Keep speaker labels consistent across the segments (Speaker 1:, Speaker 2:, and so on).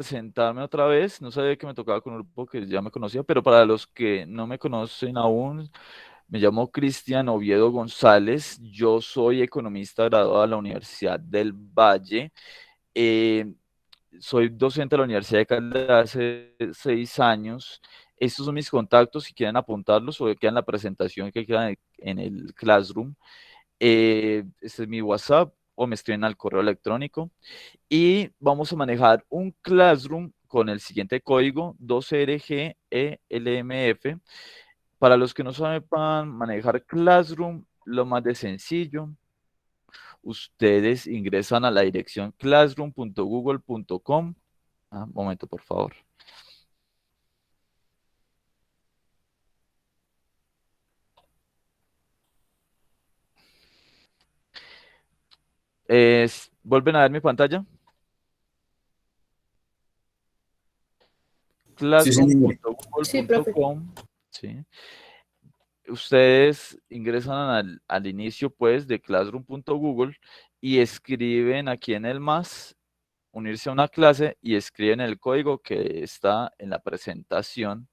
Speaker 1: presentarme otra vez. No sabía que me tocaba con un grupo que ya me conocía, pero para los que no me conocen aún, me llamo Cristian Oviedo González. Yo soy economista graduado de la Universidad del Valle. Eh, Soy docente de la Universidad de Caldas hace 6 años. Estos son mis contactos, si quieren apuntarlos o quedan en la presentación que queda en el Classroom. Este es mi WhatsApp o me escriben al correo electrónico. Y vamos a manejar un Classroom con el siguiente código 12RGELMF. Para los que no saben manejar Classroom, lo más de sencillo, ustedes ingresan a la dirección classroom.google.com. Un momento, por favor. ¿Vuelven a ver mi pantalla?
Speaker 2: Sí, señor.
Speaker 3: Sí, profe.
Speaker 1: Classroom.google.com. ¿Sí? Ustedes ingresan al inicio pues de classroom.google y escriben aquí en el más, unirse a una clase y escriben el código que está en la presentación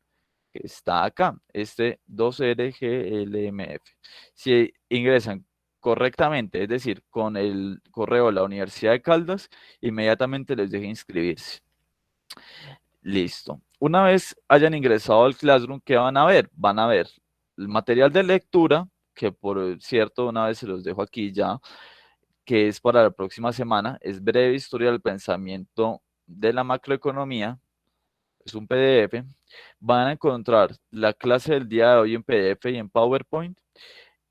Speaker 1: que está acá, este 2RGLMF. Si ingresan correctamente, es decir, con el correo de la Universidad de Caldas, inmediatamente les deja inscribirse. Listo. Una vez hayan ingresado al Classroom, ¿qué van a ver? Van a ver el material de lectura, que por cierto, una vez se los dejo aquí ya, que es para la próxima semana, es Breve Historia del Pensamiento de la Macroeconomía, es un PDF. Van a encontrar la clase del día de hoy en PDF y en PowerPoint,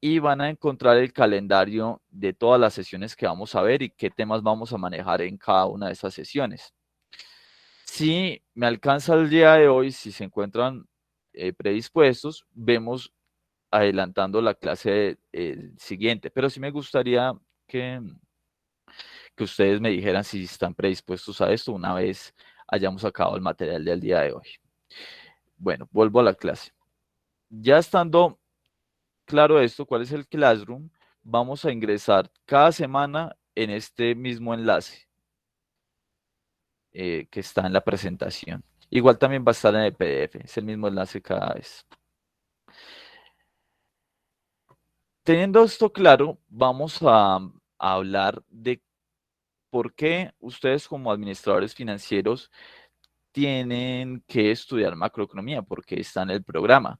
Speaker 1: y van a encontrar el calendario de todas las sesiones que vamos a ver y qué temas vamos a manejar en cada una de esas sesiones. Si me alcanza el día de hoy, si se encuentran predispuestos, vemos adelantando la clase siguiente. Pero sí me gustaría que, que ustedes me dijeran si están predispuestos a esto una vez hayamos acabado el material del día de hoy. Bueno, vuelvo a la clase. Ya estando claro esto, cuál es el Classroom, vamos a ingresar cada semana en este mismo enlace que está en la presentación. Igual también va a estar en el PDF, es el mismo enlace cada vez. Teniendo esto claro, vamos a hablar de por qué ustedes como administradores financieros tienen que estudiar macroeconomía, porque está en el programa.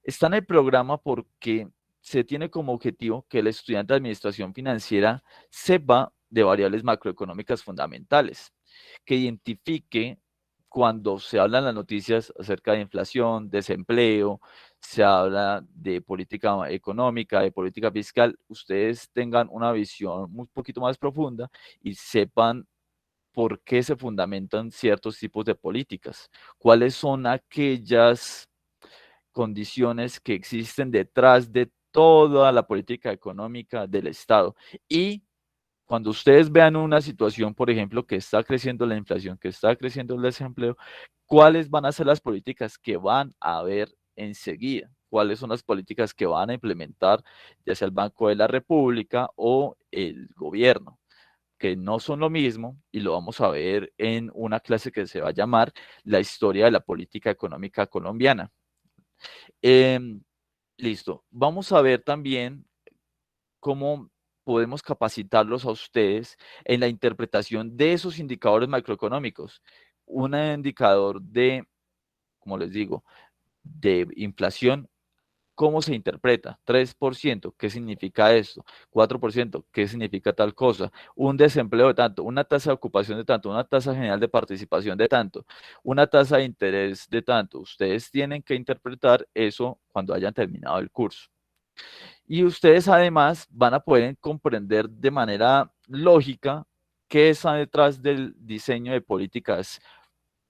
Speaker 1: Está en el programa porque se tiene como objetivo que el estudiante de administración financiera sepa de variables macroeconómicas fundamentales, que identifique cuando se hablan las noticias acerca de inflación, desempleo, se habla de política económica, de política fiscal, ustedes tengan una visión un poquito más profunda y sepan por qué se fundamentan ciertos tipos de políticas, cuáles son aquellas condiciones que existen detrás de toda la política económica del Estado. Y cuando ustedes vean una situación, por ejemplo, que está creciendo la inflación, que está creciendo el desempleo, ¿cuáles van a ser las políticas que van a haber enseguida? ¿Cuáles son las políticas que van a implementar, ya sea el Banco de la República o el gobierno? Que no son lo mismo, y lo vamos a ver en una clase que se va a llamar La historia de la política económica colombiana. Em, Listo. Vamos a ver también cómo podemos capacitarlos a ustedes en la interpretación de esos indicadores macroeconómicos. Un indicador de, como les digo, de inflación, ¿cómo se interpreta? 3%, ¿qué significa esto? 4%, ¿qué significa tal cosa? Un desempleo de tanto, una tasa de ocupación de tanto, una tasa general de participación de tanto, una tasa de interés de tanto. Ustedes tienen que interpretar eso cuando hayan terminado el curso. Y ustedes además van a poder comprender de manera lógica qué está detrás del diseño de políticas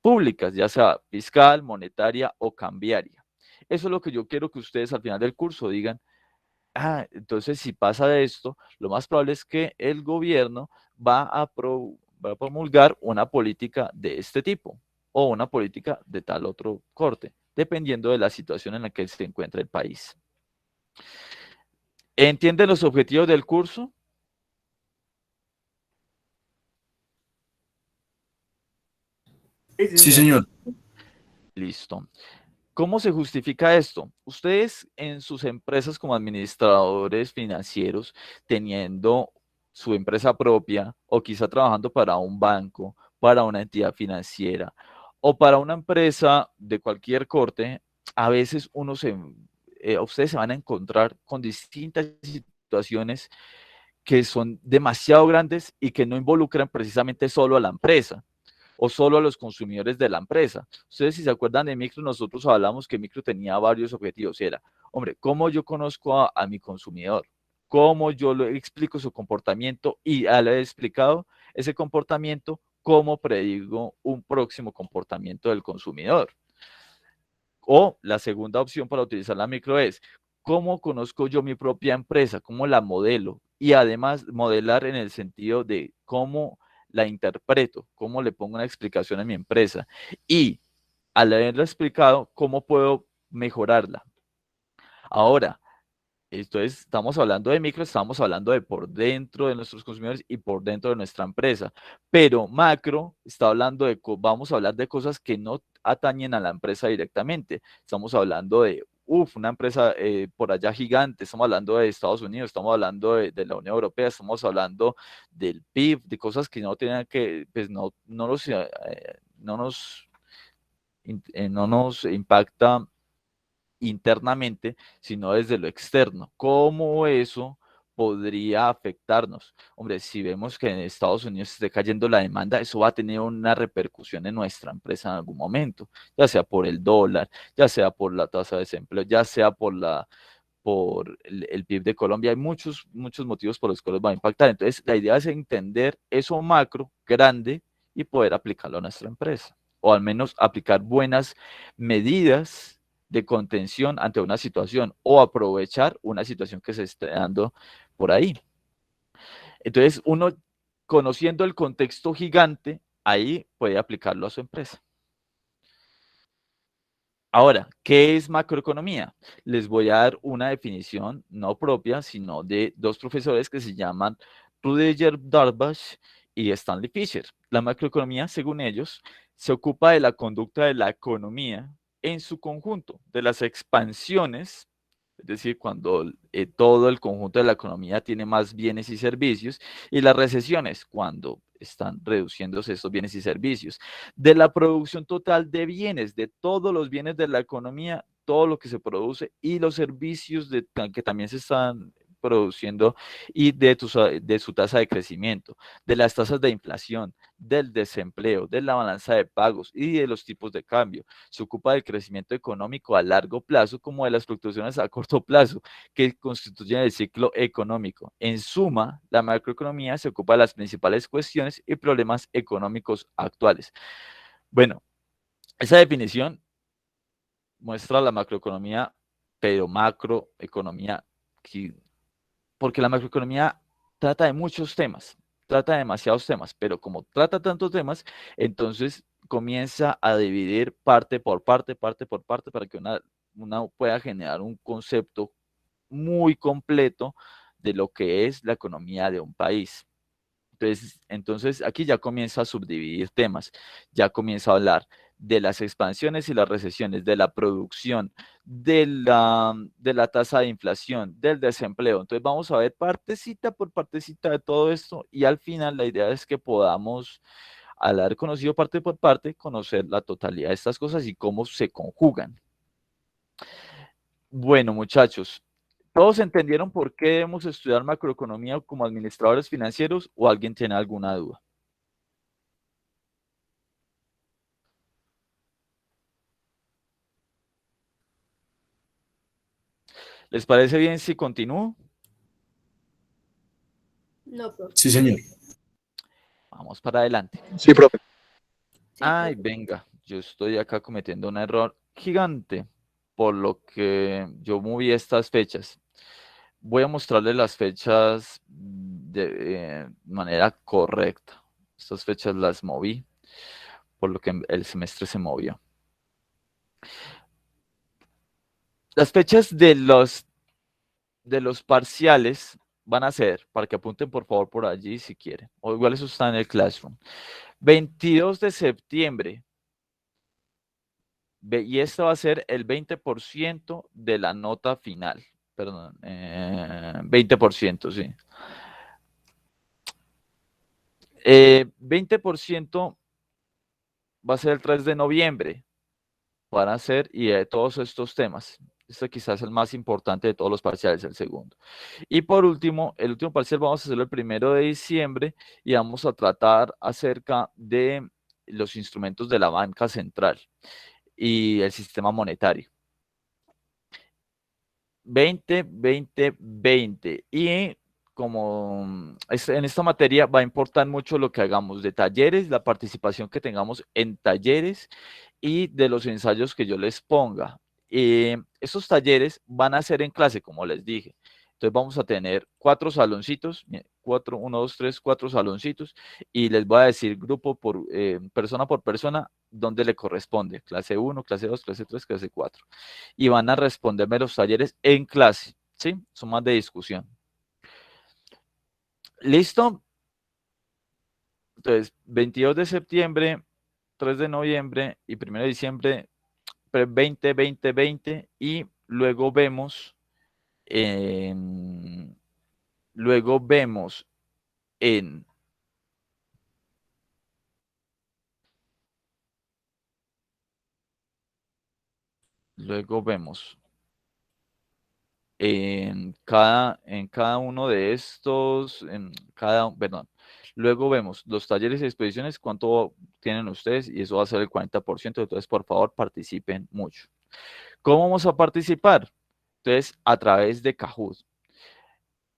Speaker 1: públicas, ya sea fiscal, monetaria o cambiaria. Eso es lo que yo quiero que ustedes al final del curso digan. Entonces si pasa esto, lo más probable es que el gobierno va a promulgar una política de este tipo o una política de tal otro corte, dependiendo de la situación en la que se encuentra el país. ¿Entienden los objetivos del curso?
Speaker 2: Sí, señor.
Speaker 1: Listo. ¿Cómo se justifica esto? Ustedes en sus empresas como administradores financieros, teniendo su empresa propia o quizá trabajando para un banco, para una entidad financiera o para una empresa de cualquier corte, a veces ustedes se van a encontrar con distintas situaciones que son demasiado grandes y que no involucran precisamente solo a la empresa o solo a los consumidores de la empresa. Ustedes si se acuerdan de Micro, nosotros hablamos que Micro tenía varios objetivos. Era, hombre, ¿cómo yo conozco a mi consumidor? ¿Cómo yo le explico su comportamiento? Y al haber explicado ese comportamiento, ¿cómo predigo un próximo comportamiento del consumidor? O la segunda opción para utilizar la micro es, ¿cómo conozco yo mi propia empresa? ¿Cómo la modelo? Y además modelar en el sentido de cómo la interpreto, cómo le pongo una explicación a mi empresa. Y al haberla explicado, ¿cómo puedo mejorarla? Ahora, entonces, estamos hablando de micro, estamos hablando de por dentro de nuestros consumidores y por dentro de nuestra empresa. Pero macro está hablando vamos a hablar de cosas que no atañen a la empresa directamente. Estamos hablando de, una empresa por allá gigante, estamos hablando de Estados Unidos, estamos hablando de la Unión Europea, estamos hablando del PIB, de cosas que no tienen que, pues no nos impacta internamente, sino desde lo externo. ¿Cómo eso podría afectarnos? Hombre, si vemos que en Estados Unidos esté cayendo la demanda, eso va a tener una repercusión en nuestra empresa en algún momento, ya sea por el dólar, ya sea por la tasa de desempleo, ya sea por el PIB de Colombia. Hay muchos motivos por los cuales va a impactar. Entonces, la idea es entender eso macro, grande, y poder aplicarlo a nuestra empresa. O al menos aplicar buenas medidas de contención ante una situación o aprovechar una situación que se esté dando por ahí. Entonces, uno conociendo el contexto gigante, ahí puede aplicarlo a su empresa. Ahora, ¿qué es macroeconomía? Les voy a dar una definición no propia, sino de dos profesores que se llaman Rudiger Darbach y Stanley Fischer. La macroeconomía, según ellos, se ocupa de la conducta de la economía en su conjunto, de las expansiones, es decir, cuando todo el conjunto de la economía tiene más bienes y servicios, y las recesiones, cuando están reduciéndose estos bienes y servicios de la producción total de bienes, de todos los bienes de la economía, todo lo que se produce y los servicios que también se están produciendo y de su tasa de crecimiento, de las tasas de inflación, del desempleo, de la balanza de pagos y de los tipos de cambio. Se ocupa del crecimiento económico a largo plazo como de las fluctuaciones a corto plazo que constituyen el ciclo económico. En suma, la macroeconomía se ocupa de las principales cuestiones y problemas económicos actuales. Bueno, esa definición muestra la macroeconomía, pero macroeconomía, porque la macroeconomía trata de muchos temas, trata de demasiados temas, pero como trata tantos temas, entonces comienza a dividir parte por parte, parte por parte, para que una pueda generar un concepto muy completo de lo que es la economía de un país. Entonces aquí ya comienza a subdividir temas, ya comienza a hablar de las expansiones y las recesiones, de la producción, de la tasa de inflación, del desempleo. Entonces vamos a ver partecita por partecita de todo esto y al final la idea es que podamos, al haber conocido parte por parte, conocer la totalidad de estas cosas y cómo se conjugan. Bueno, muchachos, ¿todos entendieron por qué debemos estudiar macroeconomía como administradores financieros o alguien tiene alguna duda? ¿Les parece bien si continúo?
Speaker 3: No, profe.
Speaker 2: Sí, señor.
Speaker 1: Vamos para adelante.
Speaker 4: Sí, profe.
Speaker 3: Sí,
Speaker 1: Ay,
Speaker 3: profe.
Speaker 1: venga, yo estoy acá cometiendo un error gigante, por lo que yo moví estas fechas. Voy a mostrarles las fechas de manera correcta. Estas fechas las moví, por lo que el semestre se movió. Las fechas de los parciales van a ser, para que apunten por favor por allí si quieren, o igual eso está en el Classroom. 22 de septiembre Y esto va a ser el 20% de la nota final. Perdón, 20%, sí. 20% va a ser el 3 de noviembre. Van a ser y de todos estos temas. Este quizás es el más importante de todos los parciales, el segundo. Y por último, el último parcial vamos a hacerlo el 1 de diciembre y vamos a tratar acerca de los instrumentos de la banca central y el sistema monetario. 20, 20, 20. Y como en esta materia va a importar mucho lo que hagamos de talleres, la participación que tengamos en talleres y de los ensayos que yo les ponga. Esos talleres van a ser en clase, como les dije. Entonces vamos a tener 4 saloncitos, 4, 1, 2, 3, 4 saloncitos, y les voy a decir grupo persona por persona, dónde le corresponde. Clase 1, clase 2, clase 3, clase 4. Y van a responderme los talleres en clase, ¿sí? Son más de discusión. ¿Listo? Entonces, 22 de septiembre, 3 de noviembre y 1 de diciembre, 20, 20, 20 y luego vemos en, luego vemos en, luego vemos en cada uno de estos, perdón, luego vemos los talleres y exposiciones, cuánto tienen ustedes y eso va a ser el 40%, entonces por favor participen mucho. ¿Cómo vamos a participar? Entonces, a través de Kahoot.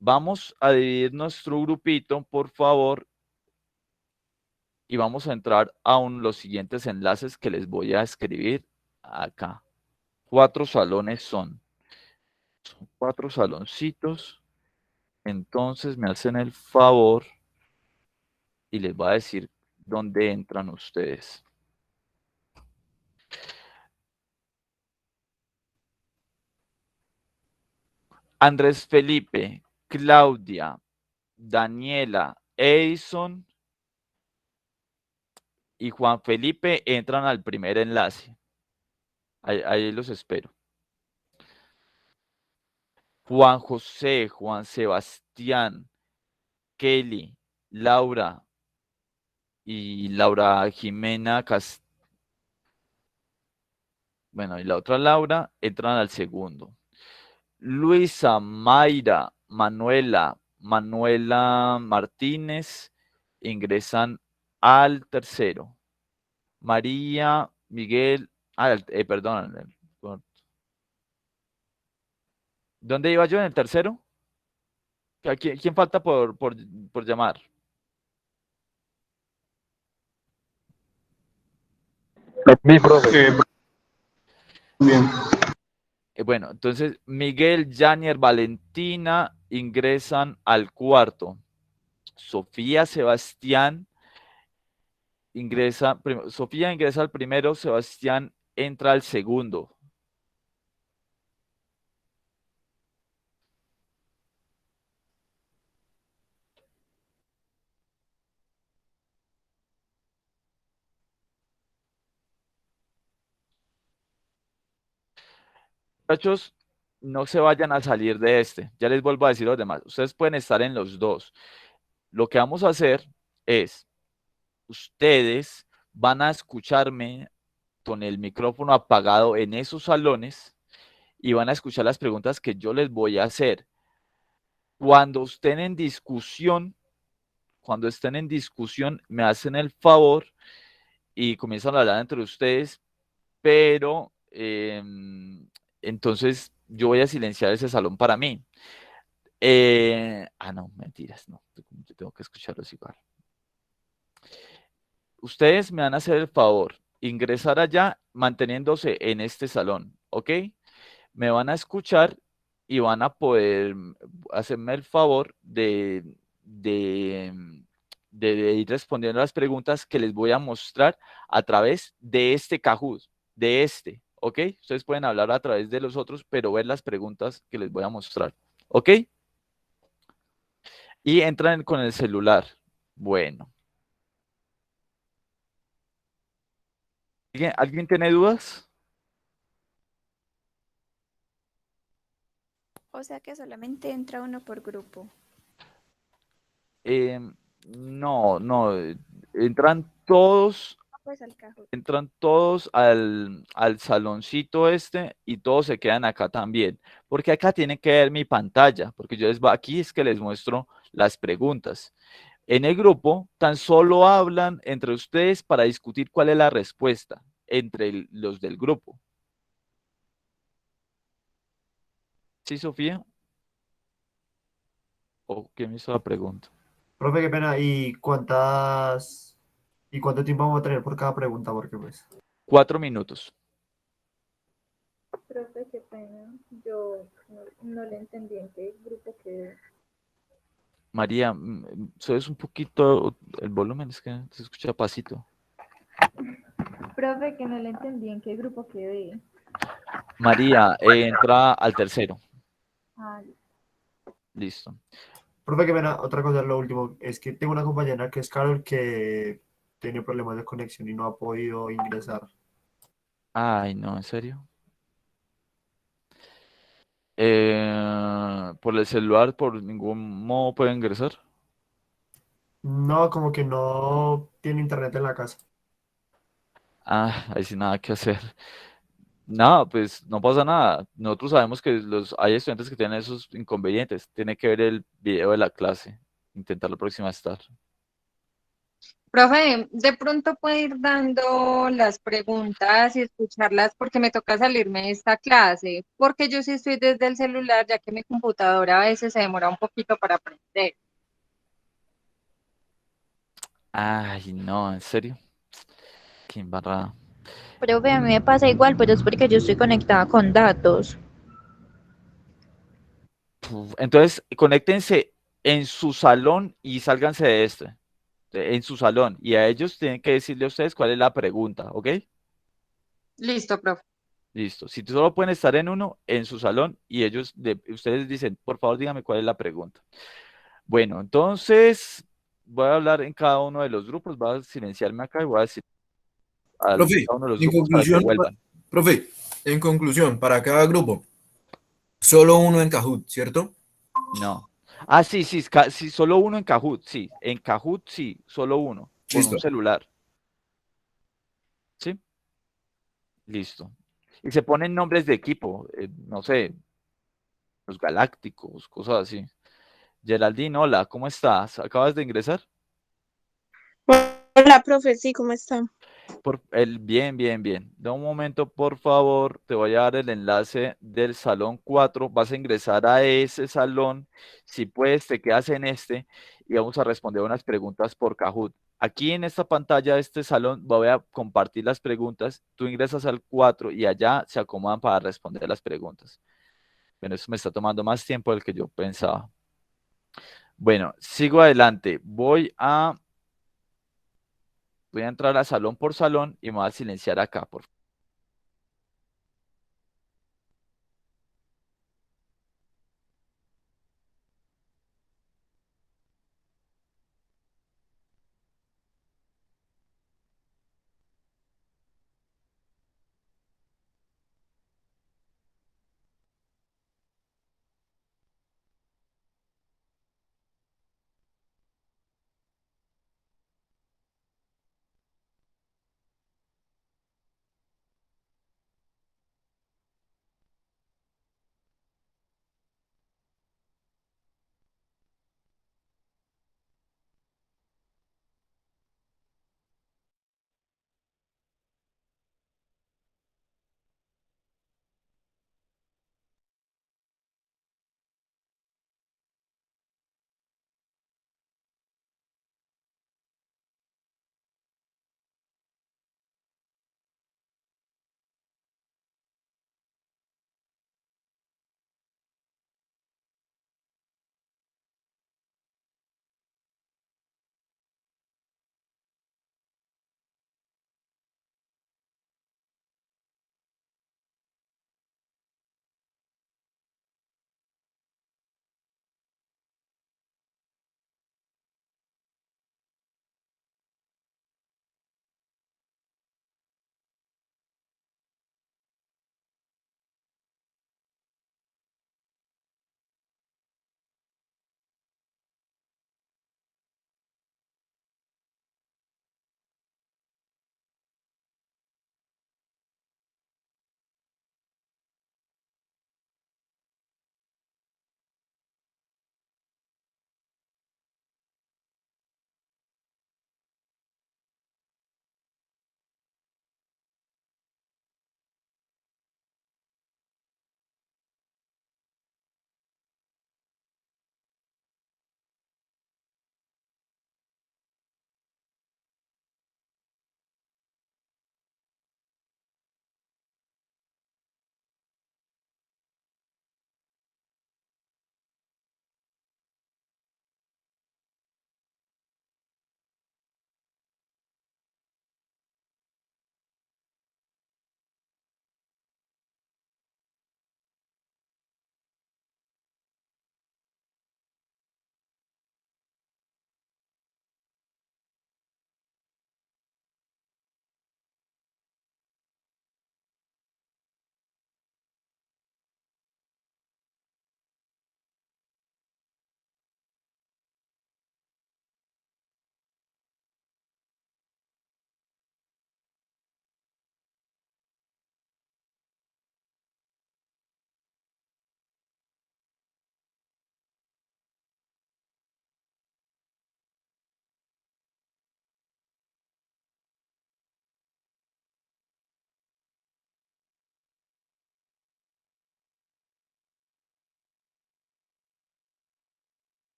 Speaker 1: Vamos a dividir nuestro grupito, por favor, y vamos a entrar a los siguientes enlaces que les voy a escribir acá. 4 salones son 4 saloncitos. Entonces me hacen el favor y les voy a decir dónde entran ustedes. Andrés Felipe, Claudia, Daniela, Edison y Juan Felipe entran al primer enlace. Ahí los espero. Juan José, Juan Sebastián, Kelly, Laura y Laura Jimena bueno, y la otra Laura entran al segundo. Luisa, Mayra, Manuela Martínez ingresan al tercero. María, Miguel, perdón. ¿Dónde iba yo en el tercero? ¿Quién falta por llamar?
Speaker 2: Mi profe. Bien.
Speaker 1: Bueno, entonces Miguel, Janier, Valentina ingresan al cuarto. Sofía, Sebastián Sofía ingresa al primero, Sebastián entra al segundo. Muchachos, no se vayan a salir de este. Ya les vuelvo a decir los demás. Ustedes pueden estar en los dos. Lo que vamos a hacer es, ustedes van a escucharme con el micrófono apagado en esos salones y van a escuchar las preguntas que yo les voy a hacer. Cuando estén en discusión, me hacen el favor y comienzan a hablar entre ustedes, pero entonces yo voy a silenciar ese salón para mí. No, mentiras, no, yo tengo que escucharlos igual. Ustedes me van a hacer el favor, ingresar allá manteniéndose en este salón, ¿ok? Me van a escuchar y van a poder hacerme el favor de, de ir respondiendo a las preguntas que les voy a mostrar a través de este Kahoot, ¿ok? Ustedes pueden hablar a través de los otros, pero ver las preguntas que les voy a mostrar, ¿ok? Y entran con el celular. Bueno. ¿Alguien tiene dudas?
Speaker 4: O sea que solamente entra uno por grupo.
Speaker 1: No, no, entran todos,
Speaker 4: Pues al Kahoot.
Speaker 1: entran todos al saloncito este y todos se quedan acá también, porque acá tienen que ver mi pantalla, porque yo aquí es que les muestro las preguntas. En el grupo, tan solo hablan entre ustedes para discutir cuál es la respuesta entre los del grupo. ¿Sí, Sofía? ¿O qué me hizo la pregunta?
Speaker 5: Profe, qué pena. ¿Y cuánto tiempo vamos a tener por cada pregunta? Porque pues.
Speaker 1: 4 minutos.
Speaker 3: Profe, qué pena. Yo no le entendí en qué grupo quedé.
Speaker 1: María, subes un poquito el volumen, es que se escucha pasito.
Speaker 3: Profe, que no le entendí en qué grupo quedé.
Speaker 1: María, entra al tercero.
Speaker 3: Ah,
Speaker 1: Listo.
Speaker 5: Profe, qué pena. Otra cosa, lo último, es que tengo una compañera que es Carol que tiene problemas de conexión y no ha podido ingresar.
Speaker 1: Ay, no, ¿en serio? Por el celular, por ningún modo puede ingresar.
Speaker 5: No, como que no tiene internet en la casa.
Speaker 1: Ah, ahí sí nada que hacer. Nada, pues no pasa nada. Nosotros sabemos que hay estudiantes que tienen esos inconvenientes. Tiene que ver el video de la clase. Intentar la próxima estar.
Speaker 6: Profe, de pronto puede ir dando las preguntas y escucharlas porque me toca salirme de esta clase, porque yo sí estoy desde el celular, ya que mi computadora a veces se demora un poquito para aprender.
Speaker 1: Ay, no, ¿en serio? Qué embarrada.
Speaker 7: Profe, a mí me pasa igual, pero es porque yo estoy conectada con datos.
Speaker 1: Entonces, conéctense en su salón y sálganse de este. En su salón. Y a ellos tienen que decirle a ustedes cuál es la pregunta, ¿ok?
Speaker 6: Listo, profe.
Speaker 1: Listo. Si solo pueden estar en uno, en su salón, y ustedes dicen, por favor, dígame cuál es la pregunta. Bueno, entonces voy a hablar en cada uno de los grupos, voy a silenciarme acá y voy a decir a
Speaker 8: Profe,
Speaker 1: cada uno de los
Speaker 8: en
Speaker 1: grupos para que
Speaker 8: conclusión,
Speaker 1: vuelvan.
Speaker 8: profe, en conclusión, para cada grupo, solo uno en Kahoot, ¿cierto?
Speaker 1: No. Ah, sí, sí, sí, solo uno en Kahoot, sí. En Kahoot, sí, solo uno, con un
Speaker 8: Listo.
Speaker 1: celular. ¿Sí? Listo. Y se ponen nombres de equipo, no sé, los Galácticos, cosas así. Geraldine, hola, ¿cómo estás? ¿Acabas de ingresar?
Speaker 9: Hola, profe, sí, ¿cómo está?
Speaker 1: Bien, bien, bien. De un momento, por favor, te voy a dar el enlace del salón 4. Vas a ingresar a ese salón. Si puedes, te quedas en este y vamos a responder unas preguntas por Kahoot. Aquí en esta pantalla de este salón voy a compartir las preguntas. Tú ingresas al 4 y allá se acomodan para responder las preguntas. Bueno, eso me está tomando más tiempo del que yo pensaba. Bueno, sigo adelante. Voy a entrar a salón por salón y me voy a silenciar acá, por favor.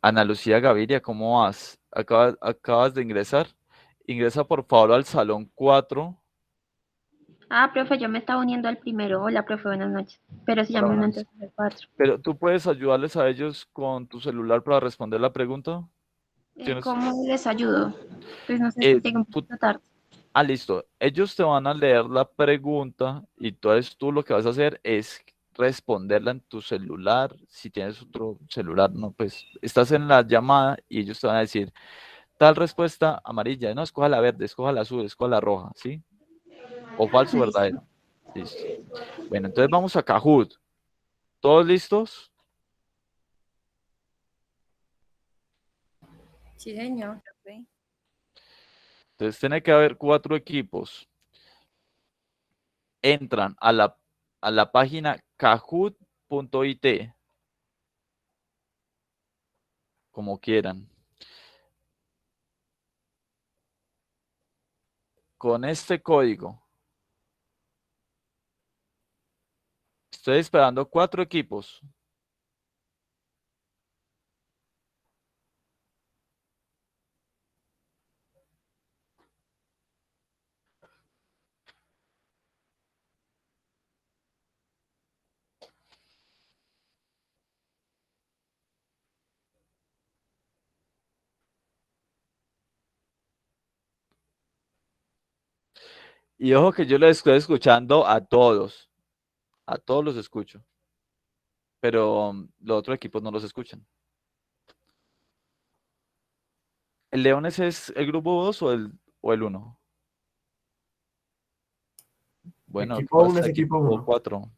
Speaker 1: Ana Lucía Gaviria, ¿cómo vas? Acabas de ingresar. Ingresa por favor al salón 4.
Speaker 9: Ah, profe, yo me estaba uniendo al primero. Hola, profe, buenas noches. Pero si ya
Speaker 5: Hola,
Speaker 9: me uno
Speaker 5: buenas.
Speaker 9: entonces al 4.
Speaker 1: Pero tú puedes ayudarles a ellos con tu celular para responder la pregunta. ¿Tienes?
Speaker 9: ¿Cómo les ayudo? Pues no sé,
Speaker 1: Eh,
Speaker 9: llegué un
Speaker 1: tú-
Speaker 9: poquito tarde.
Speaker 1: listo. Ellos te van a leer la pregunta y entonces tú lo que vas a hacer es responderla en tu celular. Si tienes otro celular, no, pues estás en la llamada y ellos te van a decir tal respuesta amarilla. No, escoja la verde, escoja la azul, escoja la roja, ¿sí? O falso,
Speaker 9: Listo.
Speaker 1: verdadero. Listo. Bueno, entonces vamos a Kahoot. ¿Todos listos?
Speaker 4: Sí, señor. Profe.
Speaker 1: Entonces tiene que haber 4 equipos. Entran a la página kahoot.it, como quieran. Con este código, estoy esperando 4 equipos. Y ojo que yo les estoy escuchando a todos los escucho, pero los otros equipos no los escuchan. ¿El Leones es el grupo 2 o el 1? Bueno,
Speaker 5: Equipo 1
Speaker 1: hasta
Speaker 5: es equipo
Speaker 1: equipo
Speaker 5: 1.
Speaker 1: 4.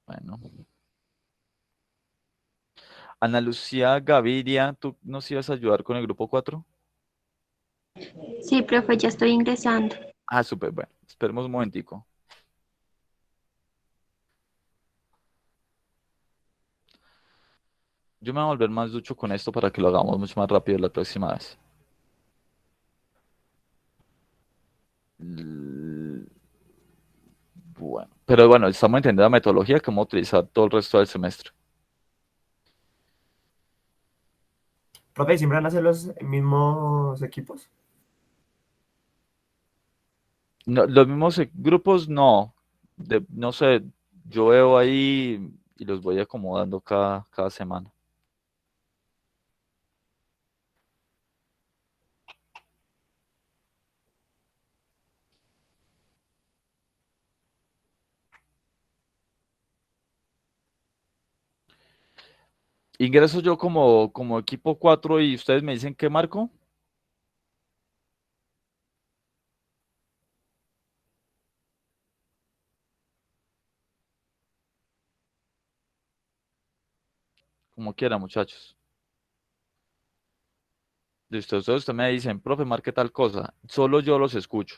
Speaker 1: Bueno. Ana Lucía Gaviria, ¿tú nos ibas a ayudar con el grupo 4?
Speaker 9: Sí, profe, ya estoy ingresando.
Speaker 1: Ah, súper, bueno. Esperemos un momentico. Yo me voy a volver más ducho con esto para que lo hagamos mucho más rápido la próxima vez. L- Bueno, pero bueno, estamos entendiendo la metodología que vamos a utilizar todo el resto del semestre.
Speaker 5: Profe, ¿siempre van a ser los mismos equipos?
Speaker 1: No, los mismos grupos no. No sé, yo veo ahí y los voy acomodando cada semana. Ingreso yo como equipo 4 y ustedes me dicen qué marco, como quieran, muchachos. Listo, entonces ustedes me dicen, profe, marque tal cosa. Solo yo los escucho.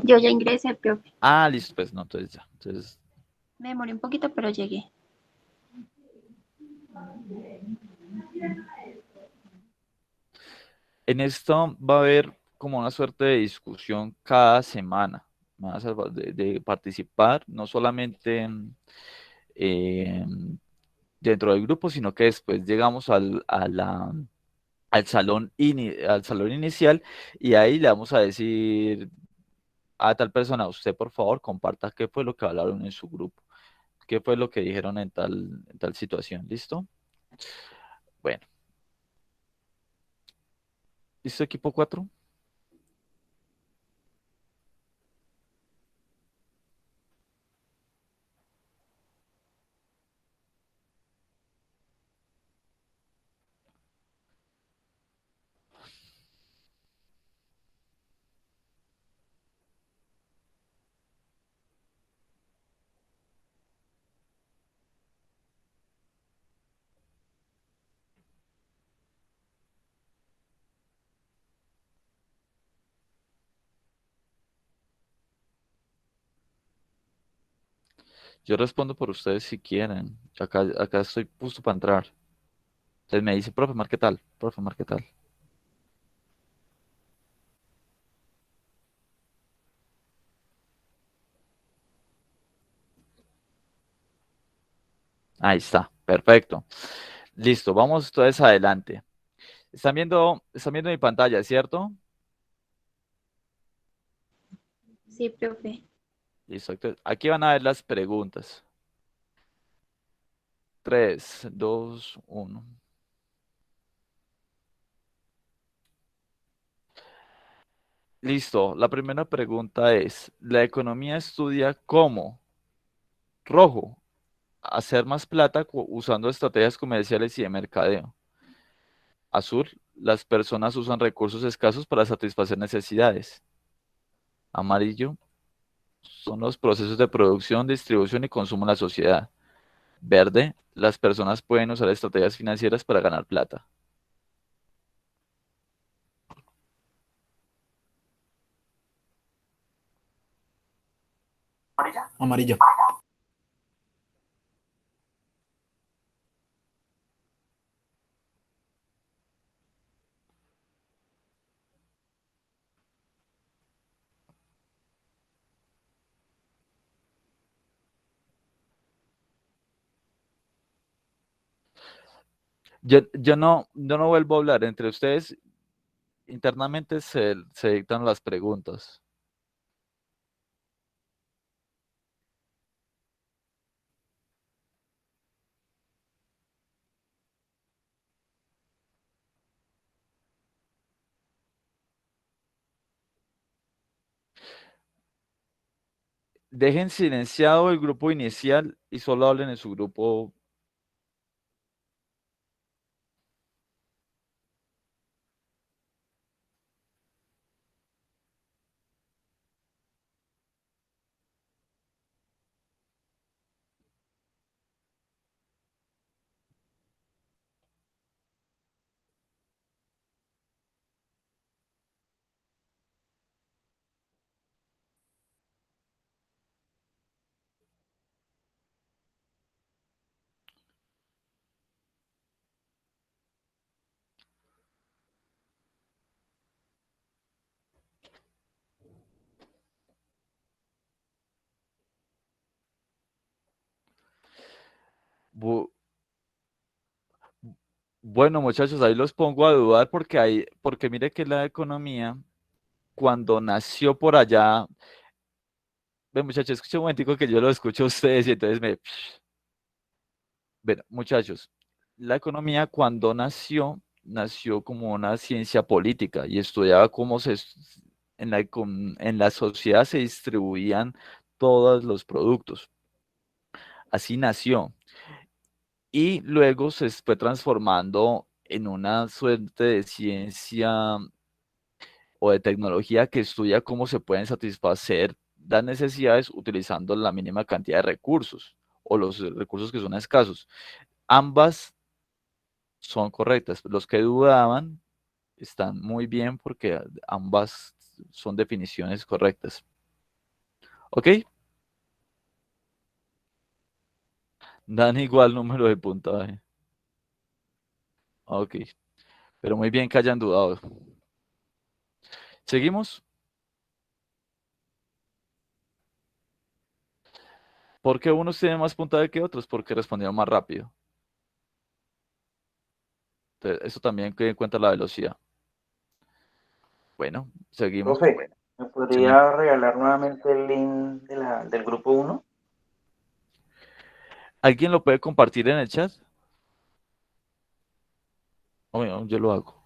Speaker 9: Yo ya ingresé, profe.
Speaker 1: Ah, listo, pues no, entonces ya. Entonces,
Speaker 9: Me demoré un poquito, pero llegué.
Speaker 1: en esto va a haber como una suerte de discusión cada semana. Me van a salvar de participar, no solamente dentro del grupo, sino que después llegamos al salón inicial y ahí le vamos a decir a tal persona, usted por favor comparta qué fue lo que hablaron en su grupo, qué fue lo que dijeron en tal situación. ¿Listo? Bueno, ¿listo equipo 4? Yo respondo por ustedes si quieren. Acá estoy puesto para entrar. Entonces me dice, profe, mar, ¿qué tal? Profe, mar, ¿qué tal? Ahí está, perfecto. Listo, vamos entonces adelante. Están viendo mi pantalla, ¿cierto?
Speaker 9: Sí, profe.
Speaker 1: Listo, entonces, aquí van a ver las preguntas. 3, 2, 1. Listo, la primera pregunta es, ¿la economía estudia cómo? Rojo, hacer más plata usando estrategias comerciales y de mercadeo. Azul, las personas usan recursos escasos para satisfacer necesidades. Amarillo, son los procesos de producción, distribución y consumo en la sociedad. Verde, las personas pueden usar estrategias financieras para ganar plata.
Speaker 8: Amarilla.
Speaker 1: Yo no vuelvo a hablar. Entre ustedes internamente se dictan las preguntas. Dejen silenciado el grupo inicial y solo hablen en su grupo. Bu- Bueno, muchachos, ahí los pongo a dudar porque mire que la economía, cuando nació por allá, ve muchachos, escuchen un momentico que yo lo escucho a ustedes y entonces me... Bueno, muchachos, la economía cuando nació como una ciencia política y estudiaba en la sociedad se distribuían todos los productos. Así nació. Y luego se fue transformando en una suerte de ciencia o de tecnología que estudia cómo se pueden satisfacer las necesidades utilizando la mínima cantidad de recursos o los recursos que son escasos. Ambas son correctas. Los que dudaban están muy bien porque ambas son definiciones correctas. ¿Ok? Dan igual número de puntaje. Ok. Pero muy bien que hayan dudado. ¿Seguimos? ¿Por qué unos tienen más puntaje que otros? Porque respondieron más rápido. Entonces, eso también que en cuenta la velocidad. Bueno, seguimos.
Speaker 10: Profe, ¿me
Speaker 1: Sí.
Speaker 10: podría regalar nuevamente el link del grupo uno?
Speaker 1: ¿Alguien lo puede compartir en el chat? Bueno, yo lo hago.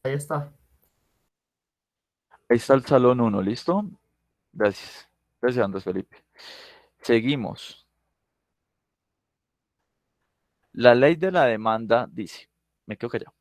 Speaker 5: Ahí está.
Speaker 1: Ahí está el salón uno, ¿listo? Gracias. Gracias, Andrés Felipe. Seguimos. La ley de la demanda dice, me quedo callado.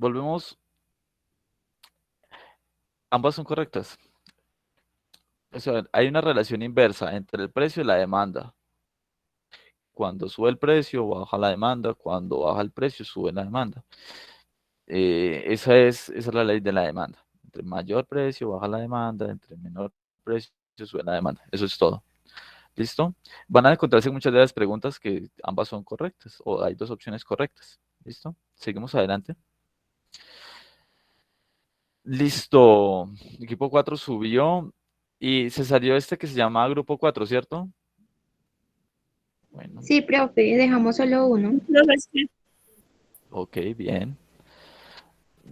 Speaker 1: volvemos, ambas son correctas. O sea, hay una relación inversa entre el precio y la demanda. Cuando sube el precio, baja la demanda. Cuando baja el precio, sube la demanda. Esa es la ley de la demanda. Entre mayor precio, baja la demanda. Entre menor precio, sube la demanda. Eso es todo. ¿Listo? Van a encontrarse muchas de las preguntas que ambas son correctas o hay dos opciones correctas. ¿Listo? Seguimos adelante. Listo. Equipo 4 subió y se salió este que se llama Grupo 4, ¿cierto? Bueno,
Speaker 7: Sí, profe, dejamos solo uno.
Speaker 1: ok, bien.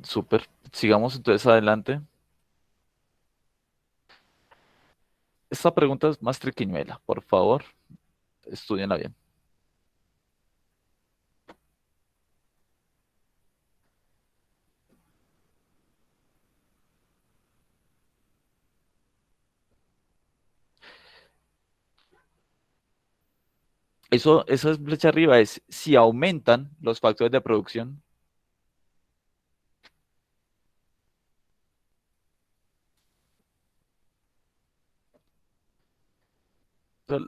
Speaker 1: Súper. Sigamos entonces adelante. Esta pregunta es más triquiñuela. Por favor, estudienla bien. Esa flecha arriba es si aumentan los factores de producción.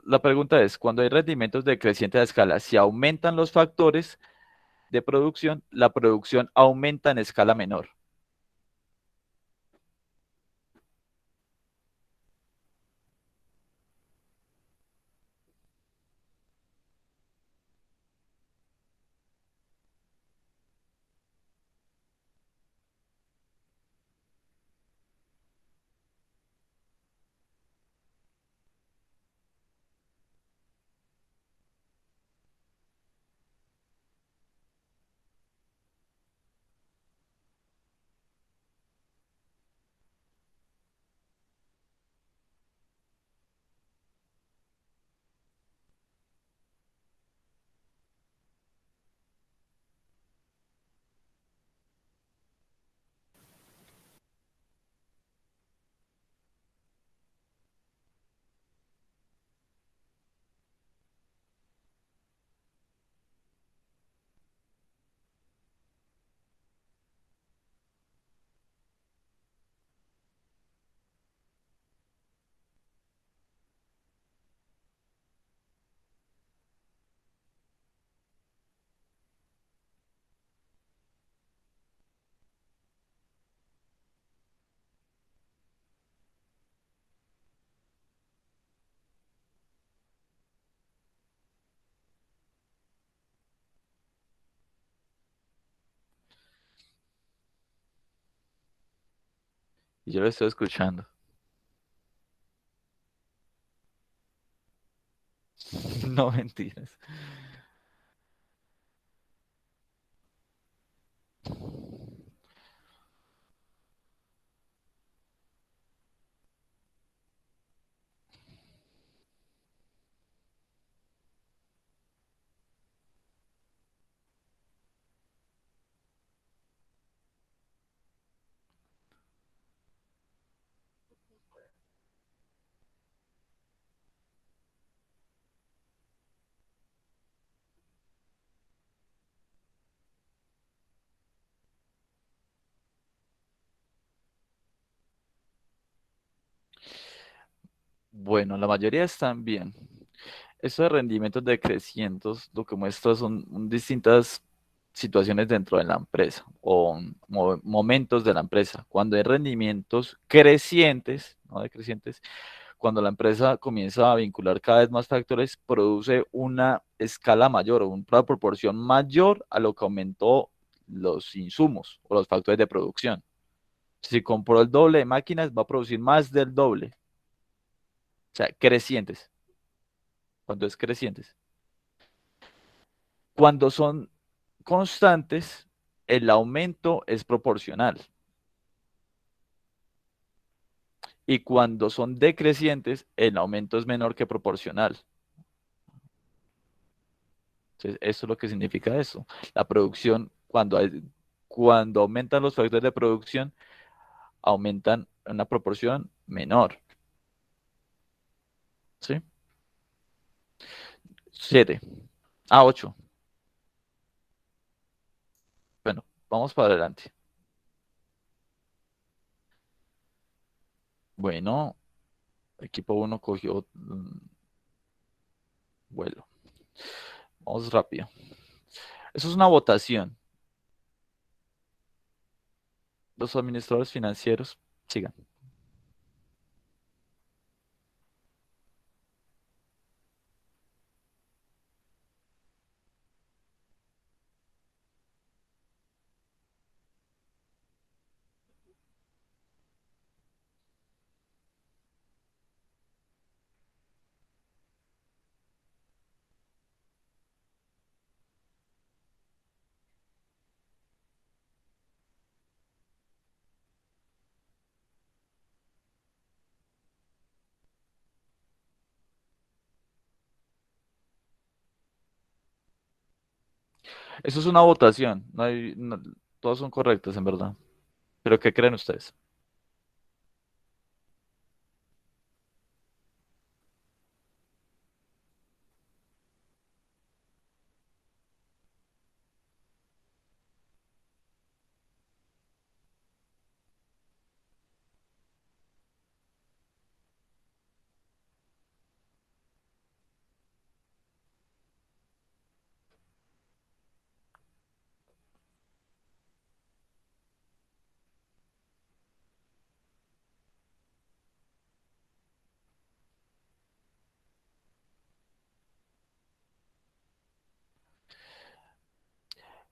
Speaker 1: La pregunta es, cuando hay rendimientos decrecientes a escala, si aumentan los factores de producción, la producción aumenta en escala menor. Y yo lo estoy escuchando. No mentiras. Bueno, la mayoría están bien. Estos rendimientos decrecientes lo que muestra son distintas situaciones dentro de la empresa o momentos de la empresa. Cuando hay rendimientos crecientes, no decrecientes, cuando la empresa comienza a vincular cada vez más factores, produce una escala mayor o una proporción mayor a lo que aumentó los insumos o los factores de producción. Si compró el doble de máquinas, va a producir más del doble. O sea, crecientes. Cuando es crecientes. Cuando son constantes, el aumento es proporcional. Y cuando son decrecientes, el aumento es menor que proporcional. Entonces, eso es lo que significa eso. La producción, cuando aumentan los factores de producción, aumentan en una proporción menor. ¿Sí? 7. 8. Bueno, vamos para adelante. Bueno, equipo uno cogió vuelo. Vamos rápido. Eso es una votación. Los administradores financieros, sigan. Eso es una votación. Todas son correctas, en verdad. ¿Pero qué creen ustedes?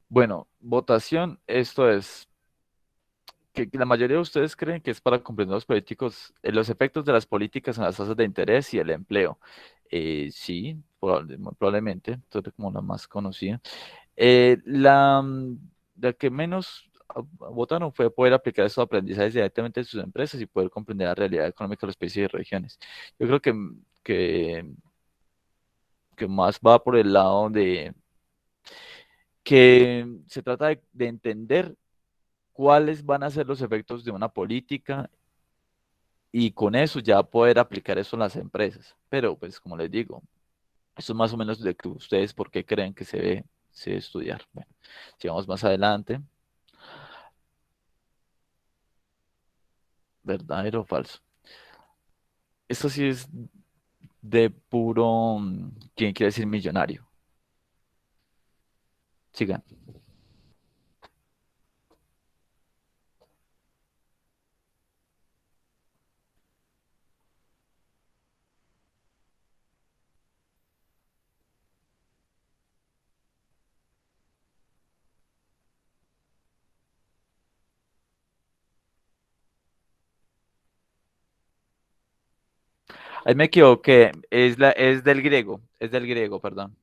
Speaker 1: Bueno, votación, esto es que la mayoría de ustedes creen que es para comprender los políticos, los efectos de las políticas en las tasas de interés y el empleo. Sí, muy probablemente, esto es como la más conocida. La que menos votaron fue poder aplicar estos aprendizajes directamente en sus empresas y poder comprender la realidad económica de los países y regiones. Yo creo que, que más va por el lado de que se trata de entender cuáles van a ser los efectos de una política y con eso ya poder aplicar eso en las empresas. Pero pues como les digo, eso es más o menos de que ustedes por qué creen que se debe estudiar. Bueno, sigamos más adelante. ¿Verdadero o falso? Esto sí es de puro, ¿quién quiere decir millonario? Sigan. Ahí me equivoqué, es del griego, perdón.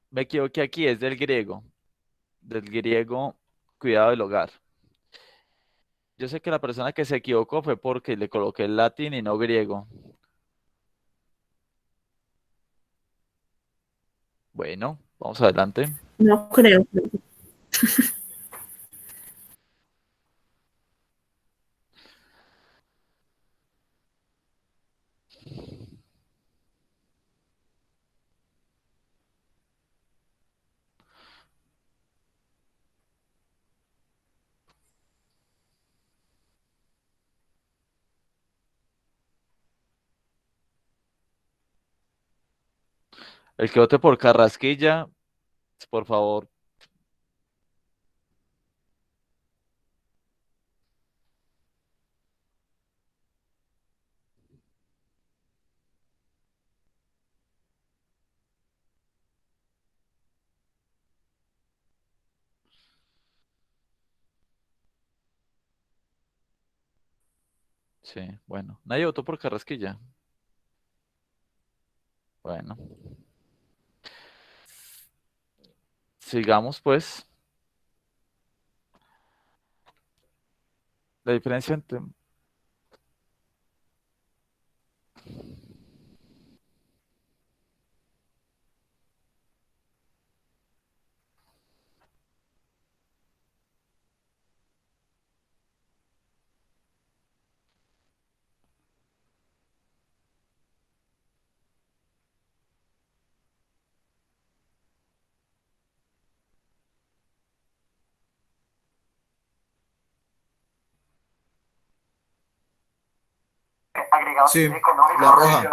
Speaker 1: Me equivoqué aquí, es del griego, cuidado del hogar. Yo sé que la persona que se equivocó fue porque le coloqué el latín y no griego. Bueno, vamos adelante.
Speaker 11: No creo.
Speaker 1: El que vote por Carrasquilla, por favor. Sí, bueno. Nadie votó por Carrasquilla. Bueno, sigamos pues. La diferencia entre...
Speaker 8: Sí, la roja. La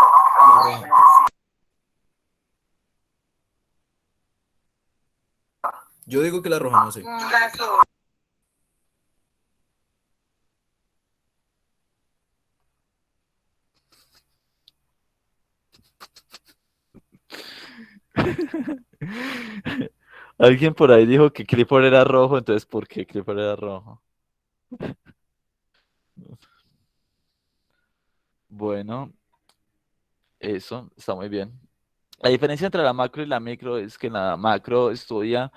Speaker 8: roja. Yo digo que la roja, no sé.
Speaker 1: Alguien por ahí dijo que Clifford era rojo, entonces ¿por qué Clifford era rojo? Bueno, eso está muy bien. La diferencia entre la macro y la micro es que la macro estudia